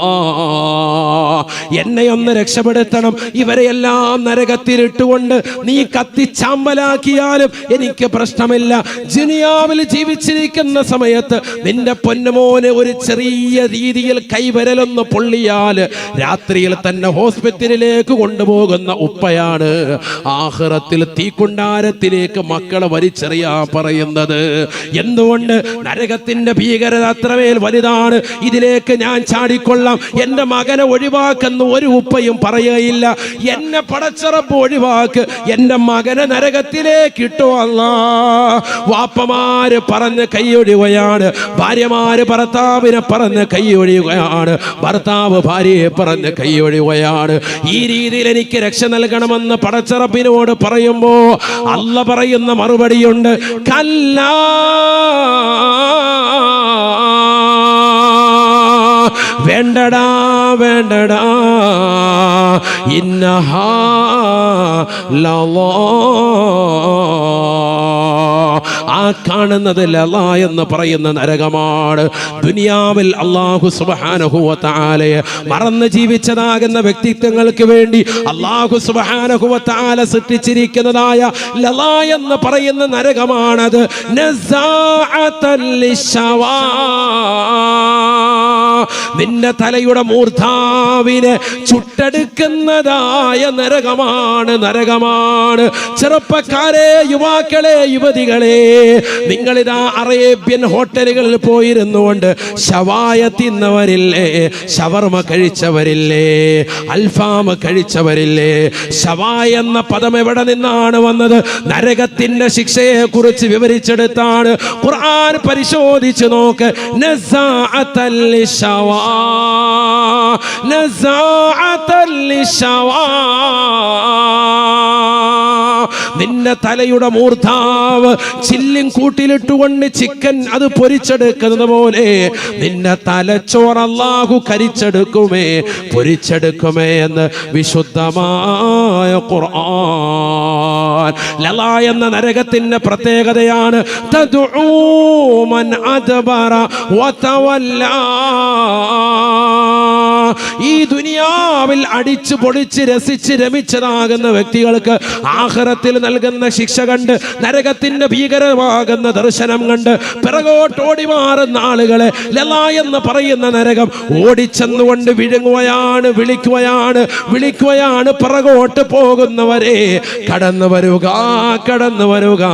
എന്നെ ഒന്ന് രക്ഷപ്പെടുത്തണം. ഇവരെയെല്ലാം നരകത്തിലിട്ടുകൊണ്ട് നീ കത്തിച്ചാമ്പലാക്കിയാലും എനിക്ക് പ്രശ്നമില്ല. ദുനിയാവിൽ ജീവിച്ചിരിക്കുന്ന സമയത്ത് നിന്റെ പൊന്നുമോന് ഒരു ചെറിയ രീതിയിൽ കൈവരലൊന്ന് പൊള്ളിയാൽ രാത്രിയിൽ തന്നെ ഹോസ്പിറ്റലിലേക്ക് കൊണ്ടുപോകുന്ന ഉപ്പയാണ് ആഖിറത്തിൽ തീക്കുണ്ടാരത്തിലേക്ക് മക്കളെ വലിച്ചെറിയാൻ പറയുന്നത്. എന്തുകൊണ്ട്? നരകത്തിന്റെ ഭീകരത അത്രമേൽ വലുതാണ്. ഇതിലേക്ക് ഞാൻ ചാടിക്കൊള്ളാം, എന്റെ മകനെ ഒഴിവാക്കുന്ന ഒരു ഉപ്പയും പറയുകയില്ല. എന്നെ പടച്ചറപ്പ് ഒഴിവാക്ക്, എന്റെ മകനെ നരകത്തിലേക്ക് ഇട്ടോ അല്ലാ. വാപ്പമാര് പറഞ്ഞ് കൈയൊഴിയുകയാണ്, ഭാര്യമാര് ഭർത്താവിനെ പറഞ്ഞ് കൈയൊഴിയുകയാണ്, ഭർത്താവ് ഭാര്യയെ പറഞ്ഞ് കൈയൊഴിയുകയാണ്. ഈ രീതിയിൽ എനിക്ക് രക്ഷ നൽകണമെന്ന് പടച്ചറപ്പിനോട് പറയുമ്പോ അല്ല പറയുന്ന മറുപടിയുണ്ട്, കല്ലാ വേണ്ടടാ വേണ്ടടാ, ഇന്നഹാ ലളാ, ആ കാണുന്നത് ലള എന്ന് പറയുന്ന നരകമാണ്. ദുനിയാവിൽ അല്ലാഹു സുബ്ഹാനഹു വ തആലയെ മറന്ന് ജീവിച്ചതാകുന്ന വ്യക്തിത്വങ്ങൾക്ക് വേണ്ടി അല്ലാഹു സുബ്ഹാനഹു വ തആല സൃഷ്ടിച്ചിരിക്കുന്നതായ ലള എന്ന് പറയുന്ന നരകമാണത്. നസാഅതൻ ലിശവാ, നിന്റെ തലയുടെ മൂർധാവിനെ ചുട്ടെടുക്കുന്നതായ നരകമാണ്, നരകമാണ്. ചെറുപ്പക്കാരെ, യുവാക്കളെ, യുവതികളെ, നിങ്ങളിതാ അറേബ്യൻ ഹോട്ടലുകളിൽ പോയിരുന്നുകൊണ്ട് ഷവായ തിന്നവരില്ലേ, ഷവർമ കഴിച്ചവരില്ലേ, അൽഫാം കഴിച്ചവരില്ലേ? ഷവായ എന്ന പദം എവിടെ നിന്നാണ് വന്നത്? നരകത്തിന്റെ ശിക്ഷയെ കുറിച്ച് വിവരിച്ചെടുത്താണ് ഖുർആൻ. പരിശോധിച്ചു നോക്ക്. നസാഅതൻ ലിശവാ, നസാഅതൻ ലിശവാ, നിന്റെ തലയുടെ മൂർധാവ് ചില്ലും കൂട്ടിലിട്ടുകൊണ്ട് ചിക്കൻ അത് പൊരിച്ചെടുക്കുന്നത് പോലെ നിന്റെ തലച്ചോറ് അല്ലാഹു കരിച്ചെടുക്കുമേ, പൊരിച്ചെടുക്കുമേ എന്ന് വിശുദ്ധമായ ഖുർആൻ. ലള എന്ന നരകത്തിന്റെ പ്രത്യേകതയാണ് തദ്ഉ മൻ അദ്ബറ വതവല്ല. ഈ ദുനിയാവിൽ അടിച്ചു പൊളിച്ച് രസിച്ച് രമിച്ചതാകുന്ന വ്യക്തികൾക്ക് ആഖിറത്തിൽ നൽകുന്ന ശിക്ഷ കണ്ട്, നരകത്തിന്റെ ഭീകരമാകുന്ന ദർശനം കണ്ട് പിറകോട്ടോടി മാറുന്ന ആളുകളെ ലള എന്ന് പറയുന്ന നരകം ഓടിച്ചെന്നുകൊണ്ട് വിഴുങ്ങുകയാണ്, വിളിക്കുകയാണ് പിറകോട്ട് പോകുന്നവരെ, കടന്നു വരുക, കടന്നു വരുക,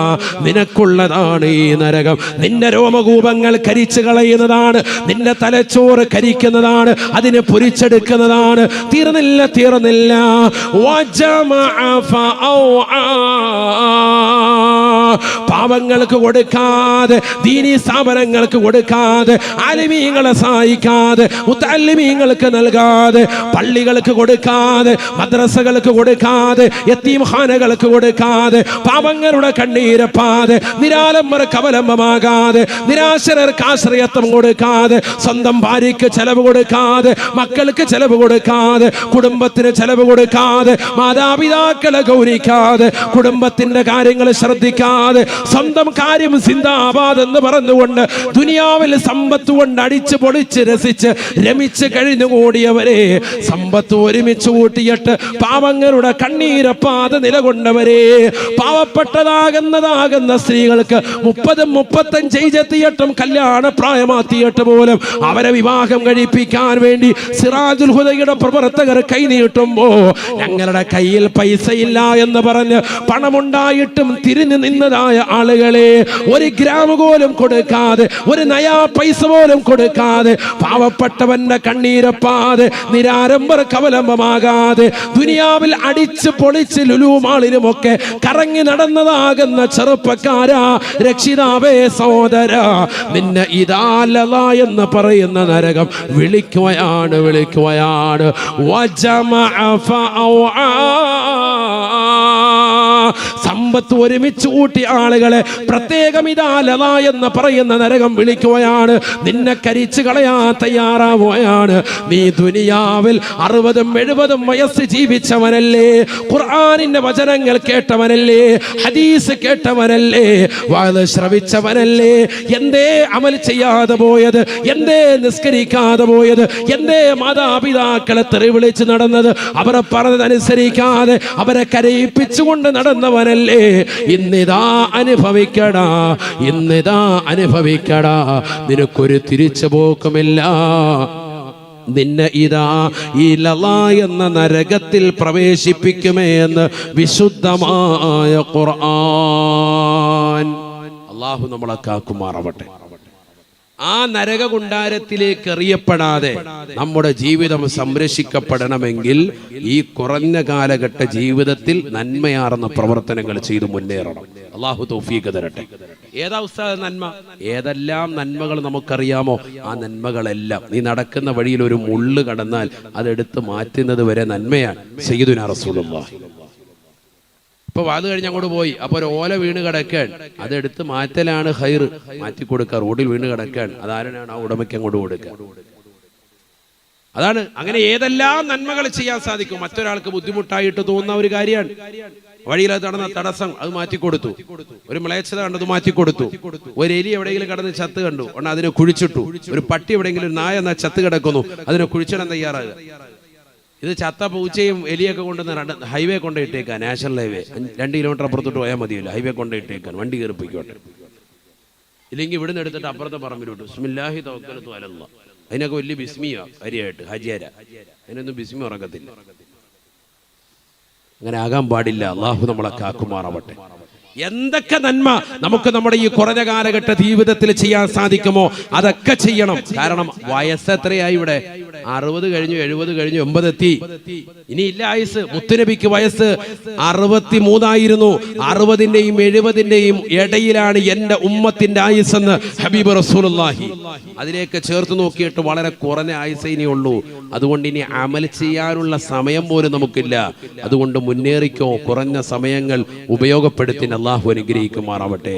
നിനക്കുള്ളതാണ് ഈ നരകം. നിന്റെ രോമകൂപങ്ങൾ കരിച്ചു കളയുന്നതാണ്, നിന്റെ തലച്ചോറ് കരിക്കുന്നതാണ്, അതിനെ പൊരിച്ചെടുക്കുന്നതാണ്. തീർന്നില്ല. പാവങ്ങൾക്ക് കൊടുക്കാതെ, ദീനീ സ്ഥാപനങ്ങൾക്ക് കൊടുക്കാതെ, ആലിമീങ്ങളെ സഹായിക്കാതെ, മുത്തഅല്ലിമീങ്ങൾക്ക് നൽകാതെ, പള്ളികൾക്ക് കൊടുക്കാതെ, മദ്രസകൾക്ക് കൊടുക്കാതെ, യതീംഖാനകൾക്ക് കൊടുക്കാതെ, പാവങ്ങളുടെ കണ്ണീരപ്പാതെ, നിരാലംബർക്ക് അവലംബമാകാതെ, നിരാശരർക്ക് ആശ്രയത്വം കൊടുക്കാതെ, സ്വന്തം ഭാര്യയ്ക്ക് ചെലവ് കൊടുക്കാതെ, മക്കൾക്ക് ചെലവ് കൊടുക്കാതെ, കുടുംബത്തിന് ചെലവ് കൊടുക്കാതെ, മാതാപിതാക്കളെ ഗൗനിക്കാതെ, കുടുംബത്തിന്റെ കാര്യങ്ങൾ ശ്രദ്ധിക്കാതെ, സ്വന്തം കാര്യം സിന്ദാബാദ് എന്ന് പറഞ്ഞുകൊണ്ട് ദുനിയാവിൽ സമ്പത്ത് കൊണ്ട് അടിച്ച് പൊളിച്ച് രസിച്ച് രമിച്ച് കഴിഞ്ഞുകൂടിയവരെ, സമ്പത്ത് ഒരുമിച്ച് കൂട്ടിയിട്ട് പാവങ്ങളുടെ കണ്ണീരപ്പാതെ നിലകൊണ്ടവരെ, പാവപ്പെട്ടതാകുന്ന സ്ത്രീകൾക്ക് 30-35 കല്യാണ പ്രായമാത്തിയിട്ട് പോലും അവരെ വിവാഹം കഴിപ്പിക്കാൻ വേണ്ടി സിറാജുൽ ഹുദയുടെ പ്രവർത്തകർ കൈനീട്ടുമ്പോ ഞങ്ങളുടെ കയ്യിൽ പൈസയില്ല എന്ന് പറഞ്ഞ് പണമുണ്ടായിട്ടും തിരിഞ്ഞു നിന്നതായ ആളുകളെ, ഒരു ഗ്രാം പോലും കൊടുക്കാതെ, ഒരു നയാ പൈസ പോലും കൊടുക്കാതെ, പാവപ്പെട്ടവന്റെ കണ്ണീരപ്പാതെ, നിരാരംഭർക്ക് അവലംബമാകാതെ, ദുനിയാവിൽ അടിച്ച് പൊളിച്ച് ലുലുമാളിലുമൊക്കെ കറങ്ങി നടന്നതാകുന്ന ചെറുപ്പക്കാരാ, രക്ഷിതാവേ, സഹോദര, നിന്നെ ഇദാ ലള എന്ന് പറയുന്ന നരകം വിളിക്കുകയാണ്. സമ്പത്ത് ഒരുമിച്ച് കൂട്ടി ആളുകളെ പ്രത്യേകം ഇദാ ലള എന്ന് പറയുന്ന നരകം വിളിക്കുകയാണ്. നിന്നെ കരിച്ചു കളയാൻ തയ്യാറാവുകയാണ്. നീ ദുനിയാവിൽ 60-70 വയസ്സ് ജീവിച്ചവനല്ലേ, ഖുർആനിന്റെ വചനങ്ങൾ കേട്ടവനല്ലേ, ഹദീസ് കേട്ടവനല്ലേ, വഅദ് ശ്രവിച്ചവനല്ലേ, എന്തേ അമൽ ചെയ്യാതെ പോയത്, എന്തേ നിസ്കരിക്കാതെ പോയത്, എന്തേ മാതാപിതാക്കളെ തെറി വിളിച്ച് നടന്നത്, അവരെ പറഞ്ഞതനുസരിക്കാതെ അവരെ കരയിപ്പിച്ചുകൊണ്ട് നടന്നവനല്ലേ, ഇന്നിതാ അനുഭവിക്കടാ, നിനക്കൊരു തിരിച്ചു പോക്കുമില്ല. നിന്നെ ഇതാ ഈ ലള എന്ന നരകത്തിൽ പ്രവേശിപ്പിക്കുമേ എന്ന് വിശുദ്ധമായ ഖുർആൻ. അല്ലാഹു നമ്മളെ കാക്കുമാറാവട്ടെ. ആ നരകകുണ്ടാരത്തിലേക്ക് എറിയപ്പെടാതെ നമ്മുടെ ജീവിതം സംരക്ഷിക്കപ്പെടണമെങ്കിൽ ഈ കുറഞ്ഞ കാലഘട്ട ജീവിതത്തിൽ നന്മയാർന്ന പ്രവർത്തനങ്ങൾ ചെയ്തു മുന്നേറണം. അല്ലാഹു തൗഫീഖ് തരട്ടെ. ഏതാ ഉസ്താദ് നന്മ? ഏതെല്ലാം നന്മകൾ നമുക്കറിയാമോ ആ നന്മകളെല്ലാം, നീ നടക്കുന്ന വഴിയിൽ ഒരു മുള്ള് കടന്നാൽ അതെടുത്ത് മാറ്റുന്നത് വരെ നന്മയാണ്. സയ്യിദുനാ റസൂലുള്ളാഹി. ഇപ്പൊ വാത് കഴിഞ്ഞ് അങ്ങോട്ട് പോയി, അപ്പൊ ഒരു ഓല വീണ് കിടക്കാൻ, അതെടുത്ത് മാറ്റലാണ് ഖൈർ. മാറ്റി കൊടുക്കുക. റോഡിൽ വീണ് കിടക്കാൻ, അതാരാണ് ആ ഉടമയ്ക്ക് അങ്ങോട്ട് കൊടുക്കുക. അതാണ്. അങ്ങനെ ഏതെല്ലാം നന്മകൾ ചെയ്യാൻ സാധിക്കും. മറ്റൊരാൾക്ക് ബുദ്ധിമുട്ടായിട്ട് തോന്നുന്ന ഒരു കാര്യമാണ്. വഴിയിൽ നടന്ന തടസ്സം അത് മാറ്റിക്കൊടുത്തു. ഒരു മ്ലേച്ഛത കണ്ടത് മാറ്റിക്കൊടുത്തു. ഒരു എലി എവിടെയെങ്കിലും കടന്ന് ചത്ത് കണ്ടു, അതിനെ കുഴിച്ചിട്ടു. ഒരു പട്ടി എവിടെയെങ്കിലും, ഒരു നായ എന്നാ ചത്ത് കിടക്കുന്നു, അതിനെ കുഴിച്ചിടാൻ തയ്യാറാകുക. ഇത് ചത്ത പൂച്ചയും എലിയൊക്കെ കൊണ്ടുവന്ന് ഹൈവേ കൊണ്ടിട്ടേക്കാൻ, നാഷണൽ ഹൈവേ 2 കിലോമീറ്റർ അപ്പുറത്തോട്ട് പോയാൽ മതിയല്ലോ, ഹൈവേ കൊണ്ടിട്ടേക്കാൻ, വണ്ടി കയറിപ്പിക്കോട്ടെ. ഇല്ലെങ്കിൽ ഇവിടുന്ന് എടുത്തിട്ട് അപ്പുറത്തെ പറമ്പിലോട്ട് ബിസ്മില്ലാഹി തവക്കലതു അലല്ലാഹ്. അതിനൊക്കെ വലിയ ബിസ്മിയാ അരിയായിട്ട് ഹജിയാര, അതിനൊന്നും ബിസ്മി ഉറക്കത്തില്ല. അങ്ങനെ ആകാൻ പാടില്ല. അള്ളാഹു നമ്മളെ കാക്കുമാറാവട്ടെ. എന്തൊക്കെ നന്മ നമുക്ക് നമ്മുടെ ഈ കുറഞ്ഞ കാലഘട്ട ജീവിതത്തിൽ ചെയ്യാൻ സാധിക്കുമോ അതൊക്കെ ചെയ്യണം. കാരണം വയസ്സ് എത്രയായി? ഇവിടെ 60 കഴിഞ്ഞു, 70 കഴിഞ്ഞു, 80 എത്തി. ഇനി ഇല്ല ആയുസ്. മുത്തുനബിക്ക് വയസ്സ് 63 ആയിരുന്നു. 60ന്റെയും 70ന്റെയും ഇടയിലാണ് എന്റെ ഉമ്മത്തിന്റെ ആയുസ് എന്ന് ഹബീബ് റസൂലുള്ളാഹി. അതിലേക്ക് ചേർത്ത് നോക്കിയിട്ട് വളരെ കുറഞ്ഞ ആയുസേ ഇനിയുള്ളൂ. അതുകൊണ്ട് ഇനി അമൽ ചെയ്യാനുള്ള സമയം പോലും നമുക്കില്ല. അതുകൊണ്ട് മുന്നേറിക്കോ, കുറഞ്ഞ സമയങ്ങൾ ഉപയോഗപ്പെടുത്തി അല്ലാഹു അനുഗ്രഹിക്കുമാറാവട്ടെ.